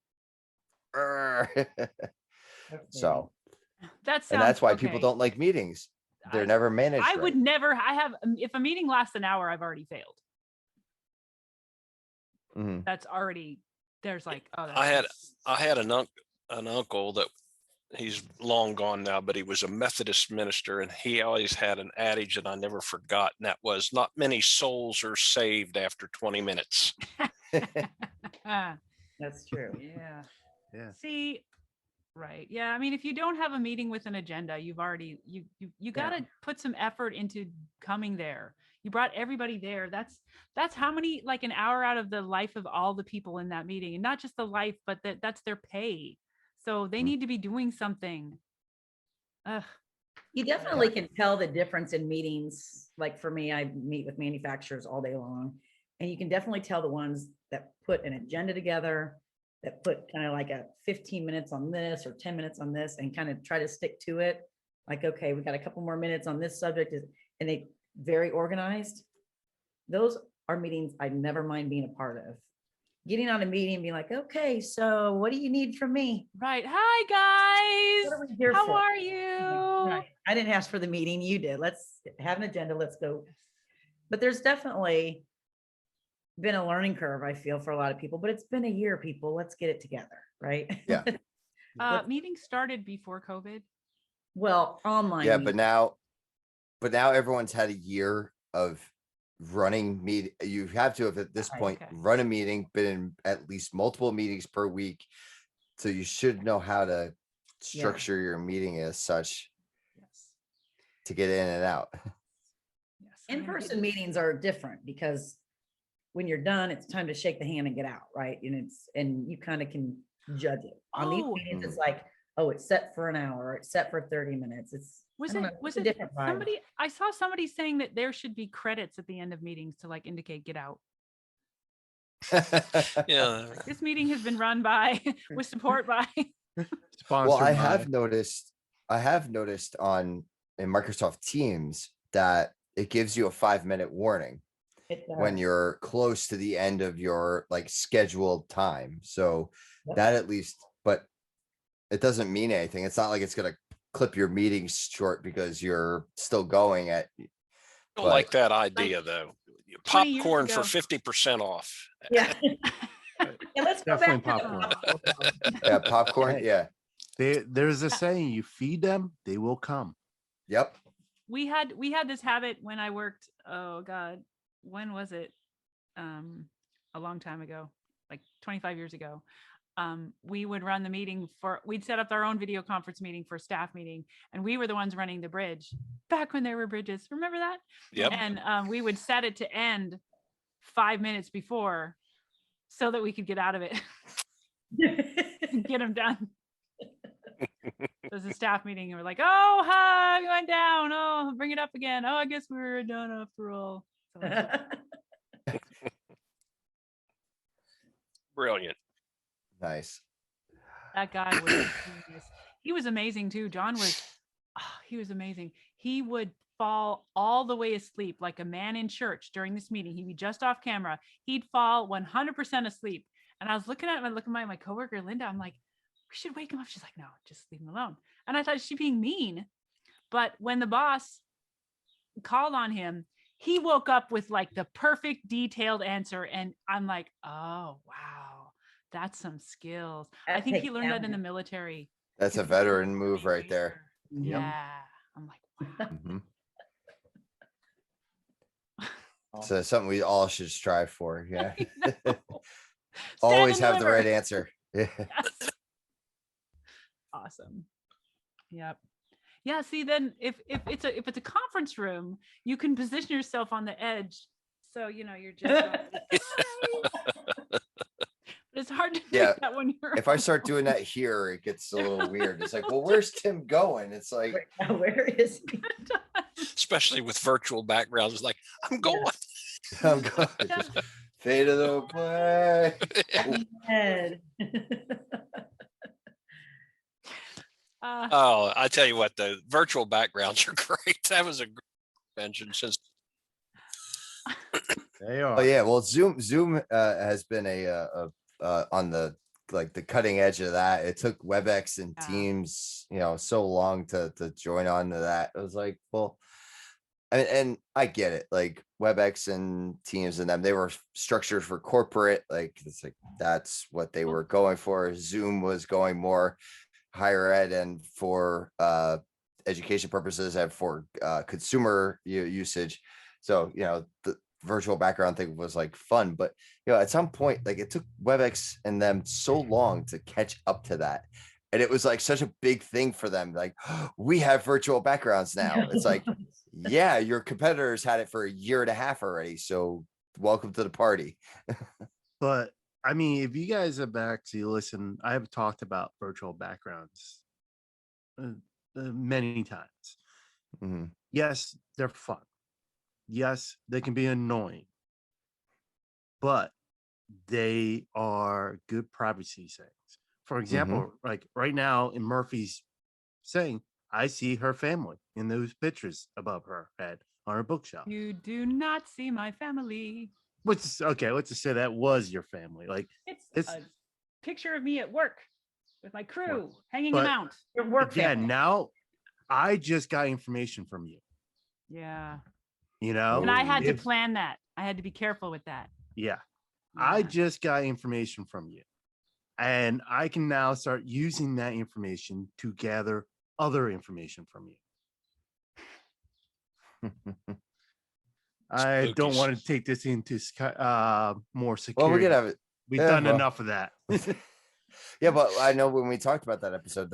so, That sounds, and that's why okay. people don't like meetings. They're I- never managed. I would right. never. If a meeting lasts an hour, I've already failed. Mhm. That's already, there's like, oh, I had an uncle that he's long gone now, but he was a Methodist minister, and he always had an adage that I never forgot, and that was, not many souls are saved after 20 minutes. That's true. Yeah. Yeah. See, right. Yeah. I mean, if you don't have a meeting with an agenda, you've already, you got to put some effort into coming there. You brought everybody there. That's how many, like an hour out of the life of all the people in that meeting, and not just the life, but that's their pay. So they need to be doing something. Ugh. You definitely can tell the difference in meetings. Like for me, I meet with manufacturers all day long, and you can definitely tell the ones that put an agenda together, that put kind of like a 15 minutes on this or 10 minutes on this and kind of try to stick to it. Like, okay, we got a couple more minutes on this subject, and very organized. Those are meetings I never mind being a part of. Getting on a meeting and being like, okay, so what do you need from me? Right. Hi, What guys. are we here How for? are you? Right. I didn't ask for the meeting. You did. Let's have an agenda. Let's go. But there's definitely been a learning curve, I feel, for a lot of people, but it's been a year, people. Let's get it together. Right. Yeah. Meetings started before COVID. Well, online. Yeah, meetings. but now everyone's had a year of running meet. You have to have at this Right, point okay. run a meeting, been in at least multiple meetings per week. So you should know how to structure your meeting as such Yes. to get in and out. Yes. I'm gonna In-person get- meetings are different because when you're done, it's time to shake the hand and get out, right? And you kind of can judge it. On these Oh. meetings, it's like, oh, it's set for an hour, or it's set for 30 minutes. I don't know, it's a different vibe. somebody? I saw somebody saying that there should be credits at the end of meetings to like indicate get out. Yeah. This meeting has been run by with support by. Sponsored Well, I by- have noticed in Microsoft Teams that it gives you a 5-minute warning It when does. you're close to the end of your like scheduled time. So Yep. that at least, but it doesn't mean anything. It's not like it's gonna clip your meetings short because you're still going at. Don't like But- that idea though. 20 years Popcorn for ago. 50% off. Yeah. Yeah, let's go Definitely back to the popcorn. popcorn. Yeah, popcorn. Hey. Yeah. There's a saying: you feed them, they will come. Yep. we had this habit when I worked. Oh God, when was it? A long time ago, like 25 years ago. We would run the meeting we'd set up our own video conference meeting for a staff meeting, and we were the ones running the bridge back when there were bridges. Remember that? Yep. And we would set it to end 5 minutes before so that we could get out of it and get them done. It was a staff meeting, and we're like, oh, hi, we went down. Oh, bring it up again. Oh, I guess we were done after all. So Brilliant. Nice. that guy was genius. He was amazing too. John was, he was amazing. He would fall all the way asleep like a man in church during this meeting. He'd be just off camera. He'd fall 100% asleep. And I was looking at my coworker, Linda. I'm like, we should wake him up. She's like, no, just leave him alone. And I thought she's being mean. But when the boss called on him, he woke up with like the perfect detailed answer. And I'm like, oh, wow, that's some skills. I think he learned that in the military. That's a Because he was veteran Army move right there. Ranger. Yep. Yeah. I'm like, wow. Mhm. So something we all should strive for. Yeah. I know. Always Stand and have the right deliver. answer. Yeah. Yes. Awesome. Yep. Yeah. See, then if it's a conference room, you can position yourself on the edge. So you're just. But it's hard to do Yeah, that when you're. If I start doing that here, it gets a little weird. It's like, well, where's Tim going? It's like, Where is he? Especially with virtual backgrounds. It's like, I'm going. I'm going. Just fade of the play. Ed. Oh, I tell you what, the virtual backgrounds are great. That was a great invention since They are. Oh yeah, well, Zoom has been on the cutting edge of that. It took WebEx and Yeah. Teams, so long to join on to that. It was like, well, and I get it. Like WebEx and Teams and them, they were structured for corporate. Like it's like that's what they were going for. Zoom was going more higher ed and for education purposes and for consumer usage. So the virtual background thing was like fun, but at some point, like it took WebEx and them so long to catch up to that. And it was like such a big thing for them. Like, we have virtual backgrounds now. It's like, yeah, your competitors had it for a year and a half already. So welcome to the party. But I mean, if you guys have actually listened, I have talked about virtual backgrounds many times. Mhm. Yes, they're fun. Yes, they can be annoying, but they are good privacy settings. For example, like right now in Murphy's saying, I see her family in those pictures above her head on our bookshelf. You do not see my family. Okay, let's just say that was your family. Like It's it's a picture of me at work with my crew hanging but- a mount. Your work again, family. now I just got information from you. Yeah. You know, And I had to If- plan that. I had to be careful with that. yeah, I Yeah. just got information from you. And I can now start using that information to gather other information from you. I don't Spooky. want to take this into more Well, security. we could have it. We've yeah, done well. enough of that. Yeah, but I know when we talked about that episode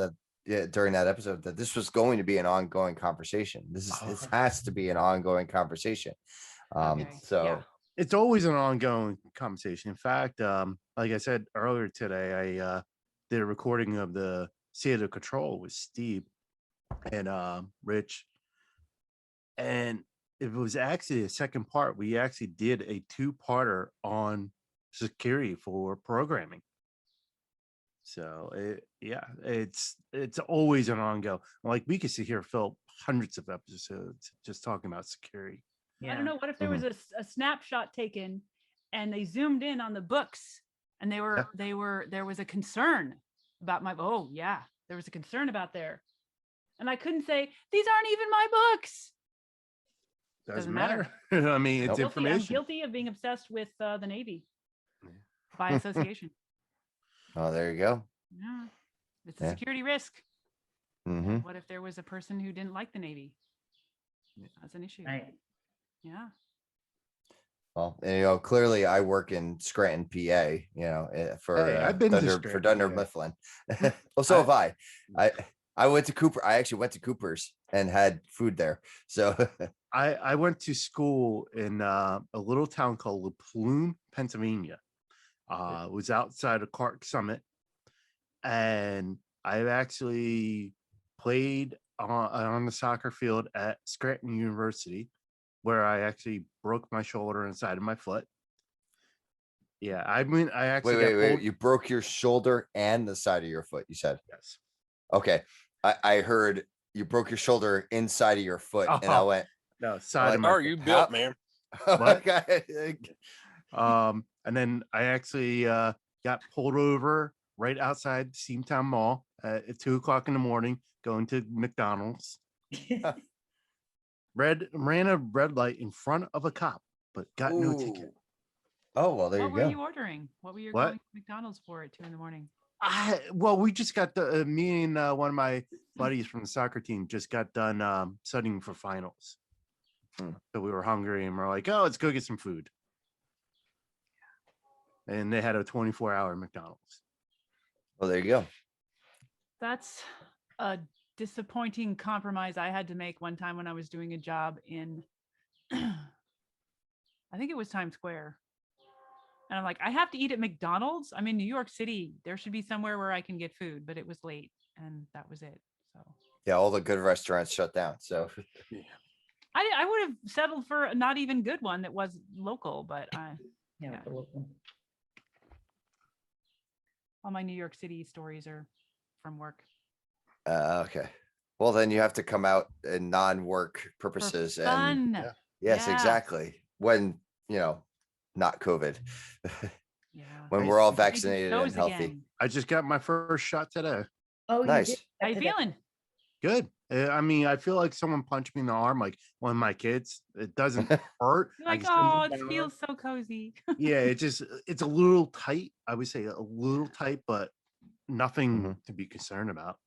during that episode that this was going to be an ongoing conversation. This has to be an ongoing conversation. Okay, So yeah. It's always an ongoing conversation. In fact, like I said earlier today, I did a recording of the State of Control with Steve and Rich. And it was actually a second part. We actually did a two-parter on security for programming. So it's always an ongoing. Like we could sit here fill hundreds of episodes just talking about security. I don't know. What if there was a snapshot taken and they zoomed in on the books and there was a concern about there was a concern about there. And I couldn't say, these aren't even my books. Doesn't Doesn't matter. matter. I mean, it's Nope. I'm information. guilty of being obsessed with the Navy Yeah. by association. oh, there you go. Yeah. It's a Yeah. security risk. hmm What if there was a person who didn't like the Navy? That's an issue. Right. Yeah. Well, and, clearly I work in Scranton, PA. For Hey, I've been to for Scranton, Dunder PA. Mifflin. Well, so have I. I went to Cooper. I actually went to Cooper's and had food there. So I went to school in a little town called La Plume, Pennsylvania. It was outside of Clark Summit, and I've actually played on the soccer field at Scranton University, where I actually broke my shoulder and side of my foot. Yeah, I mean, I actually got wait. pulled. You broke your shoulder and the side of your foot. You said. Yes. Okay. I heard you broke your shoulder inside of your foot, and I Oh, went. No, side of my Are foot. you built, man? What? Okay. And then I actually got pulled over right outside Steamtown Mall at 2:00 in the morning, going to McDonald's. Ran a red light in front of a cop, but got no ticket. Ooh. Oh well, there What you were go. you ordering? What were you What? going to McDonald's for at 2 a.m? Well, we just got me and one of my buddies from the soccer team just got done studying for finals. So we were hungry and we're like, oh, let's go get some food. And they had a 24-hour McDonald's. Well, there you go. That's a disappointing compromise I had to make one time when I was doing a job in, I think it was Times Square. And I'm like, I have to eat at McDonald's. I'm in New York City. There should be somewhere where I can get food, but it was late and that was it. So Yeah, all the good restaurants shut down. So I would have settled for a not even good one that was local, but Yeah. all my New York City stories are from work. okay. Well, then you have to come out in non-work For purposes, and fun. yeah. yes, Yeah. exactly. When not COVID, Yeah. when we're all Maybe vaccinated and shows healthy. again. I just got my first shot today. Oh, Nice. You did? How you Did that- feeling? Good. I mean, I feel like someone punched me in the arm, like one of my kids. It doesn't hurt. You're I like, just don't oh, move it my feels so cozy. yeah, it's a little tight. I would say a little tight, but nothing to be concerned about.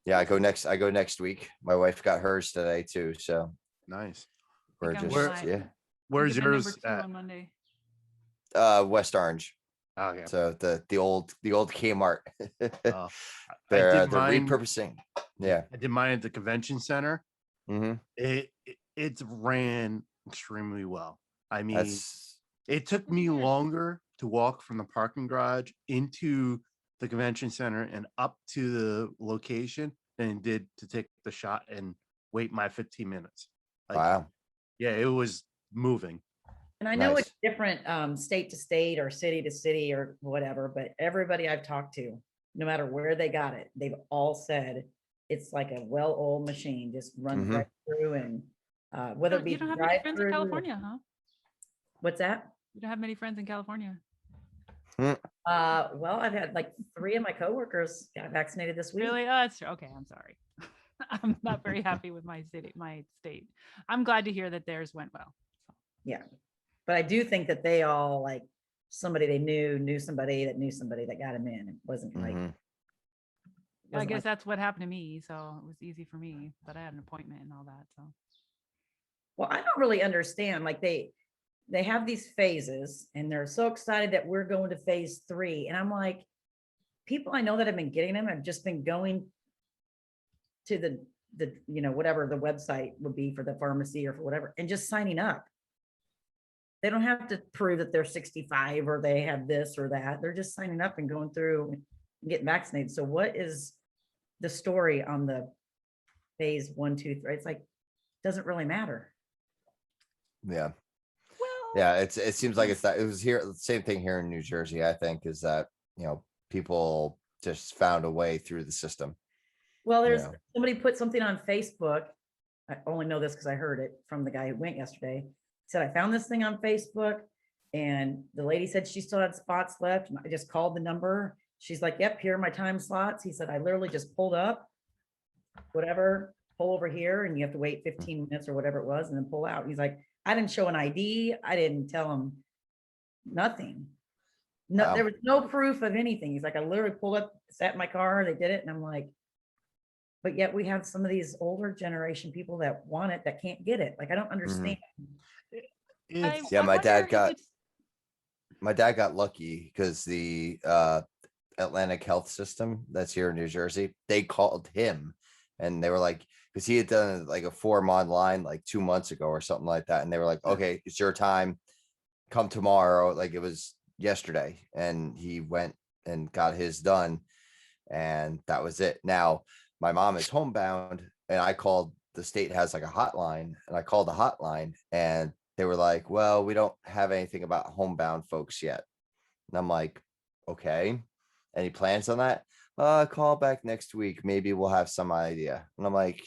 Yeah, I go next week. My wife got hers today too, so Nice. we're I'm just gonna- yeah. Where's Get my yours number 2 at? on Monday. West Orange. Oh yeah. So the old Kmart. Uh, they're did mine- repurposing. Yeah. I did mine at the convention center. hmm It ran extremely well. I mean, That's it took me Good. longer to walk from the parking garage into the convention center and up to the location than it did to take the shot and wait my 15 minutes. Like, wow. yeah, it was moving. And I know Nice. it's different state to state or city to city or whatever, but everybody I've talked to, no matter where they got it, they've all said it's like a well-oiled machine, just runs Mhm. right through and whether Oh, it be you don't have many friends in drive-through. California, huh? What's that? You don't have many friends in California. Well, I've had like 3 of my coworkers got vaccinated this week. Really? Oh, that's true. Okay, I'm sorry. I'm not very happy with my state. I'm glad to hear that theirs went well. Yeah. But I do think that they all like somebody they knew somebody that knew somebody that got them in. It wasn't like, Mhm. I wasn't guess like- that's what happened to me. So it was easy for me, but I had an appointment and all that. So well, I don't really understand. Like they have these phases and they're so excited that we're going to phase 3. And I'm like, people I know that have been getting them have just been going to the whatever the website would be for the pharmacy or for whatever, and just signing up. They don't have to prove that they're 65 or they have this or that. They're just signing up and going through and getting vaccinated. So what is the story on the phase 1, 2, 3? It's like, doesn't really matter. Yeah. well, Yeah. It seems like it was here. The same thing here in New Jersey, I think, is that, people just found a way through the system. Well, there's Yeah. somebody put something on Facebook. I only know this because I heard it from the guy who went yesterday. He said, I found this thing on Facebook and the lady said she still had spots left. And I just called the number. She's like, yep, here are my time slots. He said, I literally just pulled up, whatever, pull over here and you have to wait 15 minutes or whatever it was and then pull out. He's like, I didn't show an ID. I didn't tell him nothing. No, Wow. there was no proof of anything. He's like, I literally pulled up, sat in my car, they did it. And I'm like, but yet we have some of these older generation people that want it, that can't get it. Like, I don't understand. It's Yeah, my dad wonder if it's- got lucky because the Atlantic Health System that's here in New Jersey, they called him and they were like, because he had done like a form online like 2 months ago or something like that. And they were like, okay, it's your time. Come tomorrow. Like it was yesterday. And he went and got his done. And that was it. Now, my mom is homebound and I called, the state has like a hotline and I called the hotline and they were like, well, we don't have anything about homebound folks yet. And I'm like, okay. Any plans on that? Call back next week. Maybe we'll have some idea. And I'm like,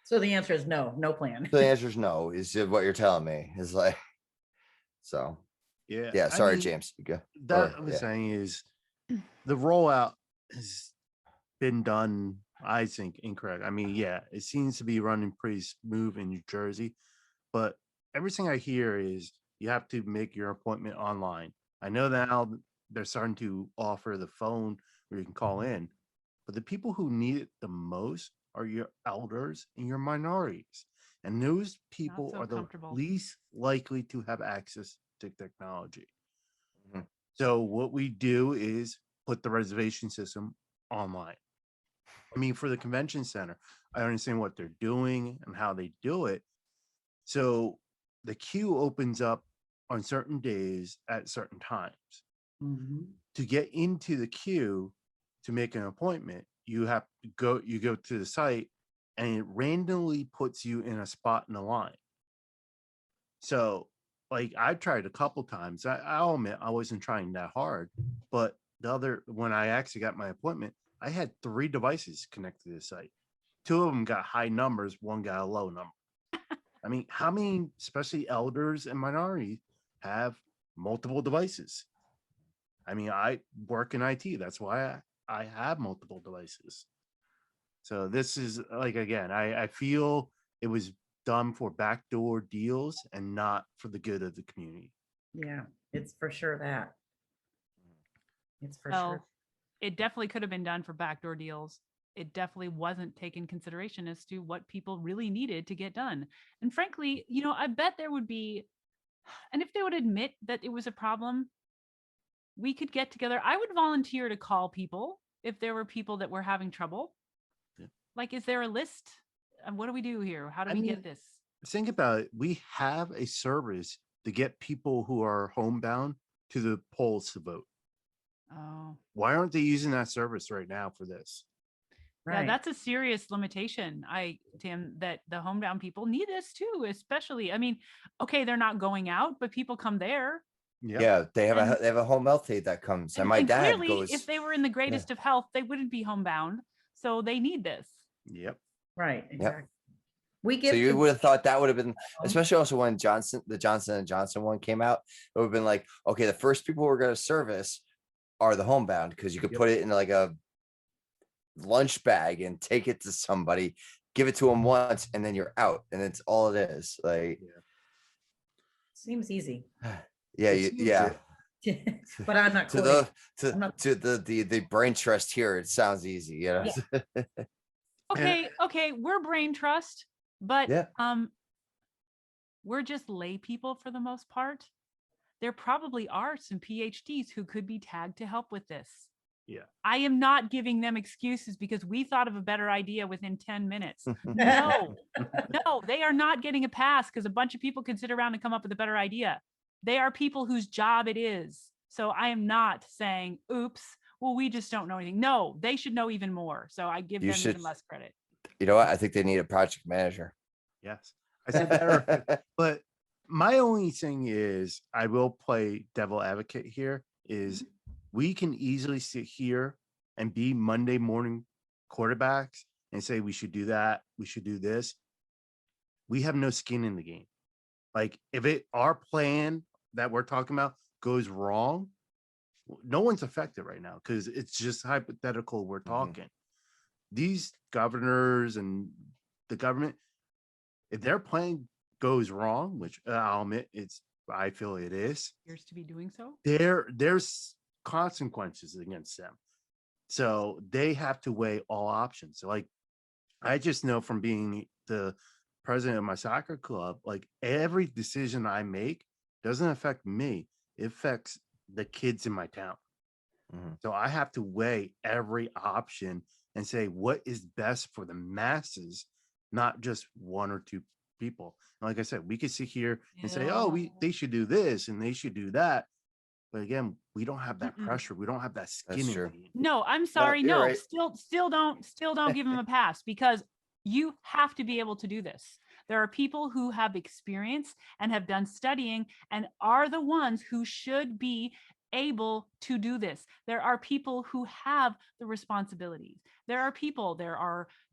So the answer is no, no plan. the answer is no, is what you're telling me is like, so yeah. yeah. I Sorry, mean, James. You go. That Or, I was yeah. saying is the rollout has been done, I think, incorrect. I mean, yeah, it seems to be running pretty smooth in New Jersey, but everything I hear is you have to make your appointment online. I know that now they're starting to offer the phone where you can call in, but the people who need it the most are your elders and your minorities. And those people so are the comfortable. least likely to have access to technology. Mhm. So what we do is put the reservation system online. I mean, for the convention center, I understand what they're doing and how they do it. So the queue opens up on certain days at certain times. Mhm. To get into the queue to make an appointment, you go to the site and it randomly puts you in a spot in the line. So like I've tried a couple times. I'll admit I wasn't trying that hard, but when I actually got my appointment, I had 3 devices connected to the site. 2 of them got high numbers, 1 got a low number. I mean, how many, especially elders and minorities, have multiple devices? I mean, I work in IT. That's why I have multiple devices. So this is like, again, I feel it was done for backdoor deals and not for the good of the community. Yeah, it's for sure that. It's for well, sure. it definitely could have been done for backdoor deals. It definitely wasn't taken consideration as to what people really needed to get done. And frankly, I bet there would be, and if they would admit that it was a problem, we could get together. I would volunteer to call people if there were people that were having trouble. Yeah. Like, is there a list? And what do we do here? How do I we mean, get this? Think about it. We have a service to get people who are homebound to the polls to vote. Oh, Why aren't they using that service right now for this? yeah, Right. that's a serious limitation. Tim, that the homebound people need this too, especially. I mean, okay, they're not going out, but people come there. Yep. Yeah, they have And- a home health aide that comes, and my and dad clearly, goes. if they were in the greatest of health, they wouldn't be homebound. So they need this. Yep. Right. Exactly. We So give. you to- would have thought that would have been, Um, especially also when the Johnson and Johnson one came out, it would have been like, okay, the first people we're going to service are the homebound, because you could Yep. put it in like a lunch bag and take it to somebody, give it to them once, and then you're out, and it's all it is. Like, Seems easy, yeah, It's yeah. but I'm not To quitting. the I'm not- to the brain trust here, it sounds easy, you know. Yeah. Okay, we're brain trust, but Yeah. we're just lay people for the most part. There probably are some PhDs who could be tagged to help with this. Yeah. I am not giving them excuses because we thought of a better idea within 10 minutes. No, no, they are not getting a pass because a bunch of people can sit around and come up with a better idea. They are people whose job it is. So I am not saying, oops, well, we just don't know anything. No, they should know even more. So I give You them should- even less credit. You know what? I think they need a project manager. Yes, I said that. But my only thing is, I will play devil advocate here. Is we can easily sit here and be Monday morning quarterbacks and say we should do that, we should do this. We have no skin in the game. Like if our plan that we're talking about goes wrong, no one's affected right now because it's just hypothetical. We're talking. These governors and the government, if their plan goes wrong, which I'll admit I feel it is, Appears to be doing so. there's consequences against them. So they have to weigh all options. So like, I just know from being the president of my soccer club, like every decision I make doesn't affect me. It affects the kids in my town. So I have to weigh every option and say what is best for the masses, not just one or two people. And like I said, we could sit here and say, oh, they should do this and they should do that. But again, we don't have that pressure. We don't have that skin in true. the game. No, I'm sorry. you're No, right. still don't give them a pass because you have to be able to do this. There are people who have experience and have done studying and are the ones who should be able to do this. There are people who have the responsibilities. There are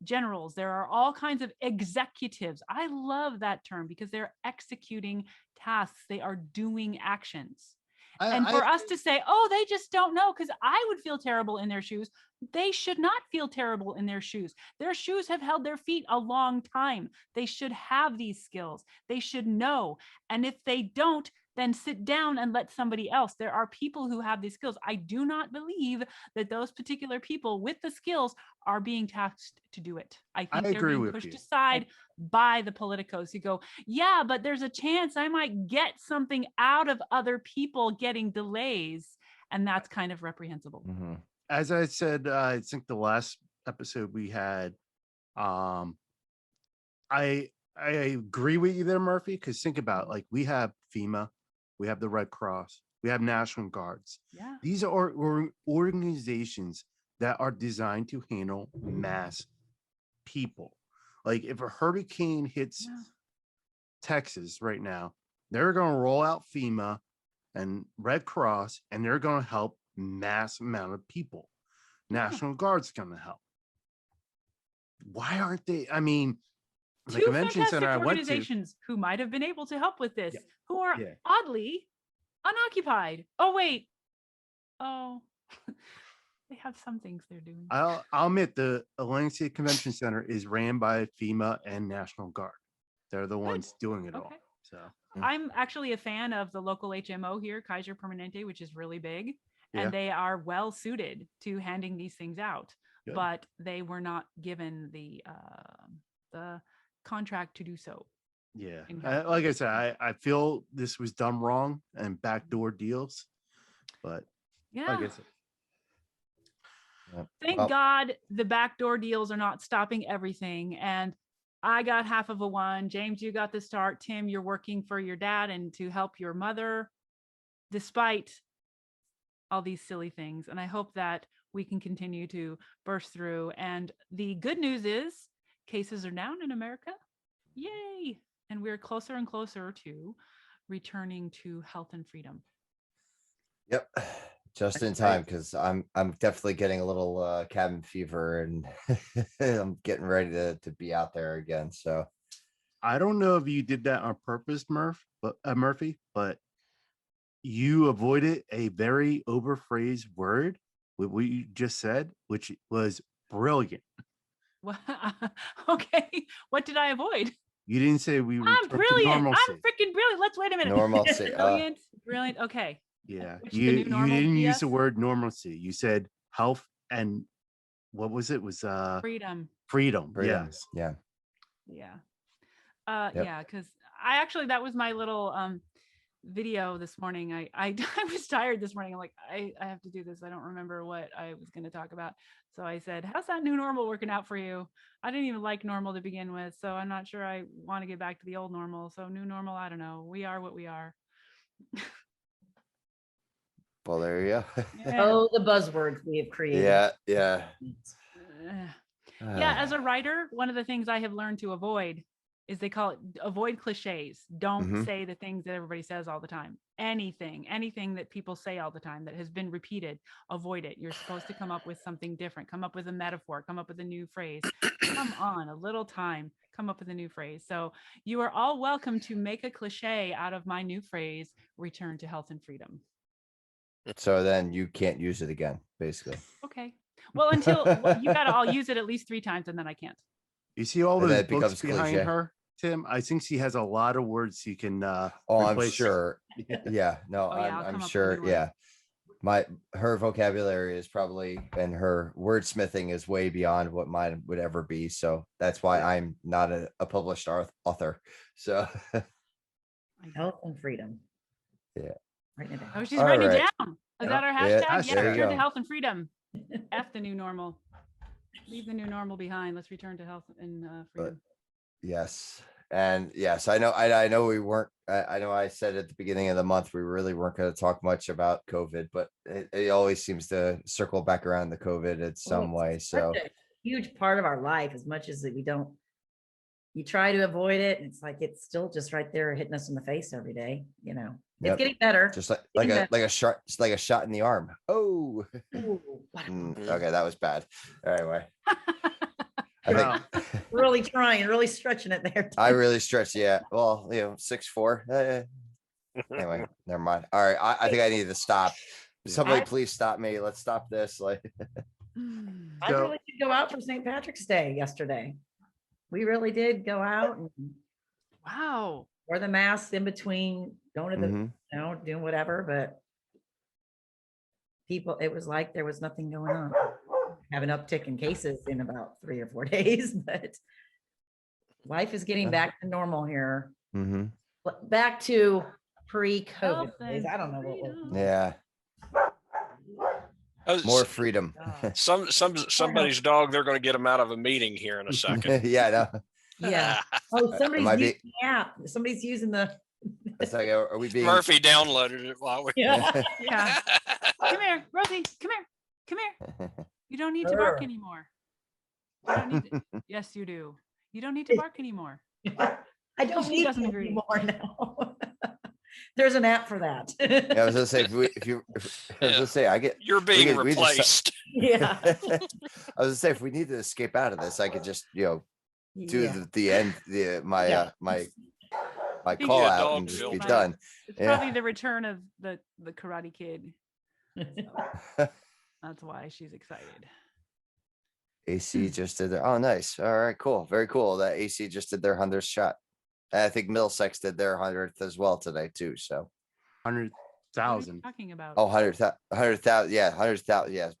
generals, there are all kinds of executives. I love that term because they're executing tasks. They are doing actions. And for us to say, oh, they just don't know, because I would feel terrible in their shoes. They should not feel terrible in their shoes. Their shoes have held their feet a long time. They should have these skills. They should know. And if they don't, then sit down and let somebody else. There are people who have these skills. I do not believe that those particular people with the skills are being tasked to do it. I think they're agree being with pushed you. aside by the politicos who go, yeah, but there's a chance I might get something out of other people getting delays. And that's kind of reprehensible. As I said, I think the last episode we had, I agree with you there, Murphy, because think about it, like we have FEMA, we have the Red Cross, we have National Guards. Yeah. These are organizations that are designed to handle mass people. Like if a hurricane hits Texas right now, they're going to roll out FEMA and Red Cross, and they're going to help mass amount of people. National Guard's going to help. Why aren't they? I mean, the Two convention fantastic center I went to, organizations who might have been able to help with this, Yeah. who are Yeah. oddly unoccupied. Oh, wait. Oh, they have some things they're doing. I'll admit the Atlantic City Convention Center is ran by FEMA and National Guard. They're the ones doing it all. Okay. So I'm actually a fan of the local HMO here, Kaiser Permanente, which is really big. Yeah. And they are well suited to handing these things out. Good. But they were not given the contract to do so. yeah, in like I said, I feel this was done wrong and backdoor deals. But Yeah. like I said, Thank Well- God the backdoor deals are not stopping everything. And I got half of a one. James, you got the start. Tim, you're working for your dad and to help your mother, despite all these silly things. And I hope that we can continue to burst through. And the good news is cases are down in America. Yay. And we're closer and closer to returning to health and freedom. Yep. Just in time, because I'm definitely getting a little cabin fever and I'm getting ready to be out there again. So I don't know if you did that on purpose, Murphy, but you avoided a very overphrased word with what you just said, which was brilliant. Well, okay. What did I avoid? You didn't say we I'm returned to brilliant. normalcy. I'm freaking brilliant. Let's wait a minute. Normalcy. Brilliant. Brilliant. Okay. Yeah, Which the you new you normal didn't use the BS? word normalcy. You said health and what was it? Was Freedom. freedom. Freedom. Yes. Yeah. Yeah. Yep. Yeah, because I actually that was my little video this morning. I I was tired this morning. I'm like, I have to do this. I don't remember what I was going to talk about. So I said, how's that new normal working out for you? I didn't even like normal to begin with. So I'm not sure I want to get back to the old normal. So new normal, I don't know. We are what we are. Well, there you go. Yeah. Oh, the buzzwords we have created. Yeah. Yeah. Yeah, as a writer, one of the things I have learned to avoid is they call it avoid cliches. Don't Mhm. say the things that everybody says all the time. Anything that people say all the time that has been repeated, avoid it. You're supposed to come up with something different, come up with a metaphor, come up with a new phrase. Come on, a little time, come up with a new phrase. So you are all welcome to make a cliche out of my new phrase, return to health and freedom. So then you can't use it again, basically. Okay. Well, until you got to all use it at least 3 times and then I can't. You see all And then those it books becomes behind cliche. her, Tim? I think she has a lot of words you can Oh, I'm replace. sure. Yeah. Yeah. No, Oh, yeah, I'll come I'm up with sure. new ones. Yeah. Her vocabulary is probably, and her wordsmithing is way beyond what mine would ever be. So that's why I'm not a published author. So Health and freedom. Yeah. Writing it down. Oh, she's All writing right. it down. Is that our Yeah, hashtag? Yeah, there you return to go. health and freedom. F the new normal. Leave the new normal behind. Let's return to health and freedom. yes. And yes, I know we weren't, I know I said at the beginning of the month, we really weren't going to talk much about COVID, but it always seems to circle back around the COVID in some Well, way. it's So such a huge part of our life, as much as that we don't, you try to avoid it, and it's like it's still just right there hitting us in the face every day. You know, it's Yep. getting better. just like a shot, it's like a shot in the arm. Oh, Ooh, okay, that was bad. Anyway, I Wow. think really trying, really stretching it there. I really stretched. Yeah, well, 6'4". Anyway, never mind. All right, I think I need to stop. Somebody please stop me. Let's stop this. Like, I So- really did go out for St. Patrick's Day yesterday. We really did go out and Wow. wear the masks in between going to the, mhm. doing whatever, but people, it was like there was nothing going on. Have an uptick in cases in about 3 or 4 days, but life is getting back to normal here. Mhm. Back to pre-COVID Health days. and I don't know what freedom. was. Yeah, Oh, more freedom. somebody's dog, they're going to get them out of a meeting here in a second. Yeah, no. Yeah. Oh, somebody's might be- using the app. Somebody's using the. It's like, are we being? Murphy downloaded it while we. Yeah. Yeah. Come here, Rosie. Come here. Come here. You don't need to bark Sure. anymore. You don't need to- Yes, you do. You don't need to bark anymore. I don't She need doesn't it agree. anymore now. There's an app for that. Yeah, I was gonna say I was gonna say You're being we just- replaced. Yeah. I was gonna say if we need to escape out of this, I could just do Yeah. the end my Yeah. my think call a out dog and just be filter. done. It's Yeah. probably the return of the Karate Kid. That's why she's excited. AC just did their nice. All right, cool. Very cool. That AC just did their 100th shot. And I think Middlesex did their 100th as well today too. So 100,000. Talking about 100,000. Yeah, 100,000. Yeah.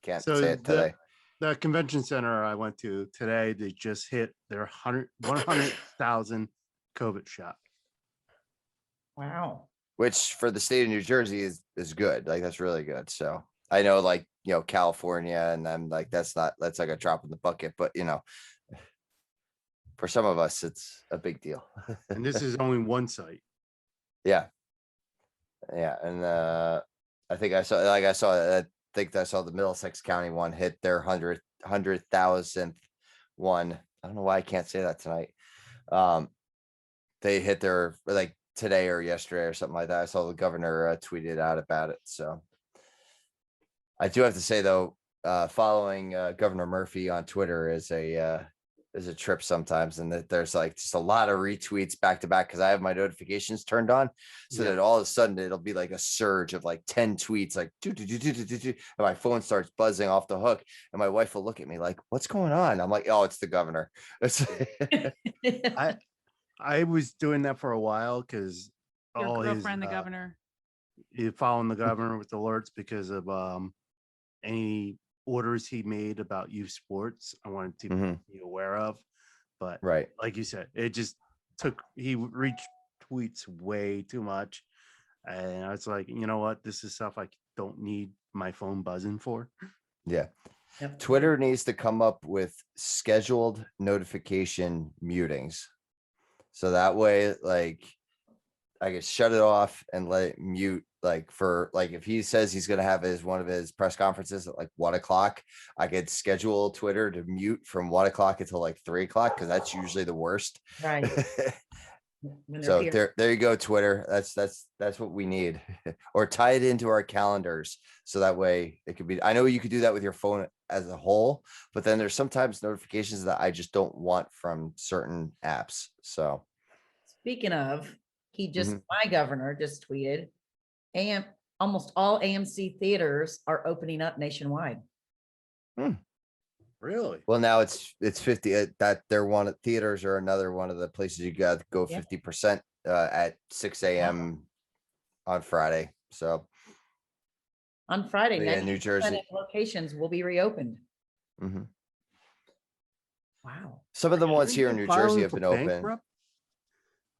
Can't So say it today. The convention center I went to today, they just hit their 100,000 COVID shot. Wow. Which for the state of New Jersey is good. Like that's really good. So I know like California and I'm like that's like a drop in the bucket, but for some of us it's a big deal. And this is only one site. Yeah. Yeah. And I think I saw the Middlesex County one hit their 100,000th one. I don't know why I can't say that tonight. They hit their like today or yesterday or something like that. I saw the governor tweeted out about it. So I do have to say though, following Governor Murphy on Twitter is a is a trip sometimes, and that there's like just a lot of retweets back to back because I have my notifications turned on, so Yeah. that all of a sudden it'll be like a surge of like 10 tweets, like do, do, do, do, do, do, do, and my phone starts buzzing off the hook, and my wife will look at me like, "What's going on?" I'm like, "Oh, it's the governor." I was doing that for a while because Your all his girlfriend, the governor. following the governor with alerts because of any orders he made about youth sports. I wanted to Mhm. be aware of, but Right. like you said, it just he reached tweets way too much, and I was like, you know what, this is stuff I don't need my phone buzzing for. Yeah. Yep. Twitter needs to come up with scheduled notification mutings. So that way, like, I could shut it off and let it mute, like, for like, if he says he's going to have one of his press conferences at like 1 o'clock, I could schedule Twitter to mute from 1 o'clock until like 3 o'clock, because that's usually the worst. Right. When they're So here. there you go, Twitter. That's what we need. Or tie it into our calendars, so that way it could be. I know you could do that with your phone as a whole, but then there's sometimes notifications that I just don't want from certain apps. So Speaking of, Mhm. my governor just tweeted, almost all AMC theaters are opening up nationwide. Really? Well, now it's 50, that they're theaters are another one of the places you got to go Yeah. 50% at 6 a.m. on Friday. So On Friday, yeah, New 90% Jersey. of locations will be reopened. Mhm. Wow. Some of the ones Didn't here they in New file Jersey him have for been open. bankrupt?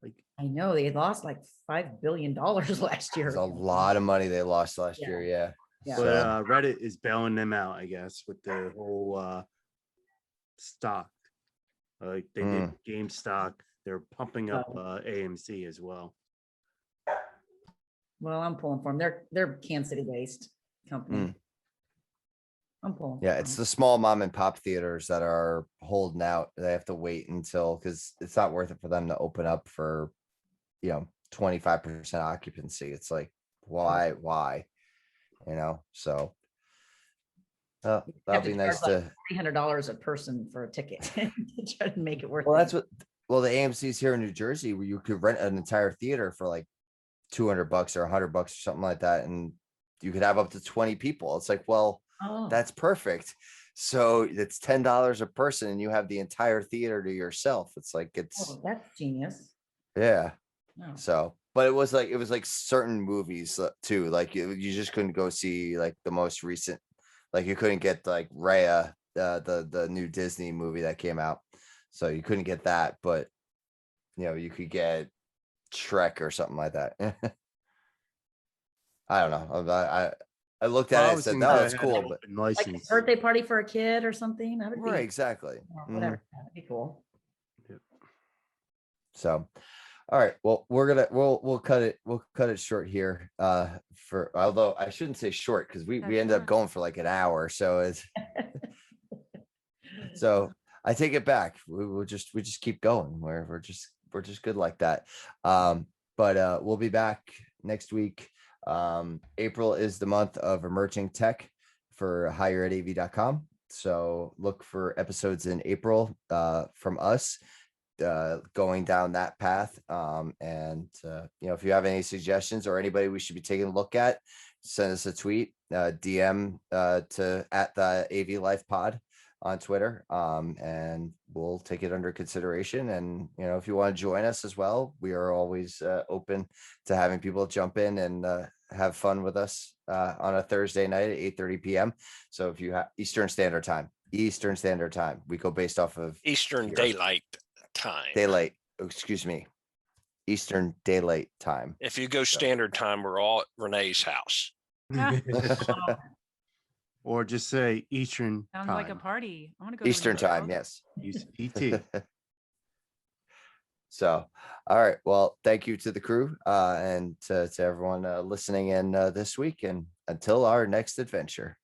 Like, I know they lost like $5 billion last year. There's a lot of money they lost last Yeah. year. Yeah. Yeah. but So, Reddit is bailing them out, I guess, with the whole stock. Like they did GameStop. They're pumping up AMC as well. Well, I'm pulling for them. They're Kansas City based company. I'm pulling. yeah, for it's 'em. the small mom and pop theaters that are holding out. They have to wait until, because it's not worth it for them to open up for, 25% occupancy. It's like, why? So that'll Have to be charge nice like to. $300 a person for a ticket to try to make it worth Well, it. that's what. Well, the AMC's here in New Jersey, where you could rent an entire theater for like $200 or $100 or something like that, and you could have up to 20 people. It's like, well, Oh, that's perfect. So it's $10 a person, and you have the entire theater to yourself. It's like that's genius. yeah. Oh. So, but it was like certain movies too. Like you just couldn't go see like the most recent. Like you couldn't get like Raya, the new Disney movie that came out. So you couldn't get that, but you could get Shrek or something like that. I don't know. I looked at it and said, "No, it's cool," but Like a license. birthday party for a kid or something. That would be right, exactly. whatever. That'd be cool. So, all right. Well, we'll cut it. We'll cut it short here. Although I shouldn't say short, because we That's ended up short. going for like an hour. So so I take it back. We just keep going. We're just good like that. But we'll be back next week. April is the month of emerging tech for higheredav.com. So look for episodes in April from us going down that path. And if you have any suggestions or anybody we should be taking a look at, send us a tweet, DM to @the AV Life Pod on Twitter, and we'll take it under consideration. And if you want to join us as well, we are always open to having people jump in and have fun with us on a Thursday night at 8:30 p.m. So if you have Eastern Standard Time, we go based off of Eastern here. Daylight Time. Excuse me, Eastern Daylight Time. If you go Standard Time, we're all at Renee's house. Or just say Eastern Sounds time. like a party. I want to go to Eastern Renee's Time, house. yes. ET. So, all right. Well, thank you to the crew and to everyone listening in this week. And until our next adventure.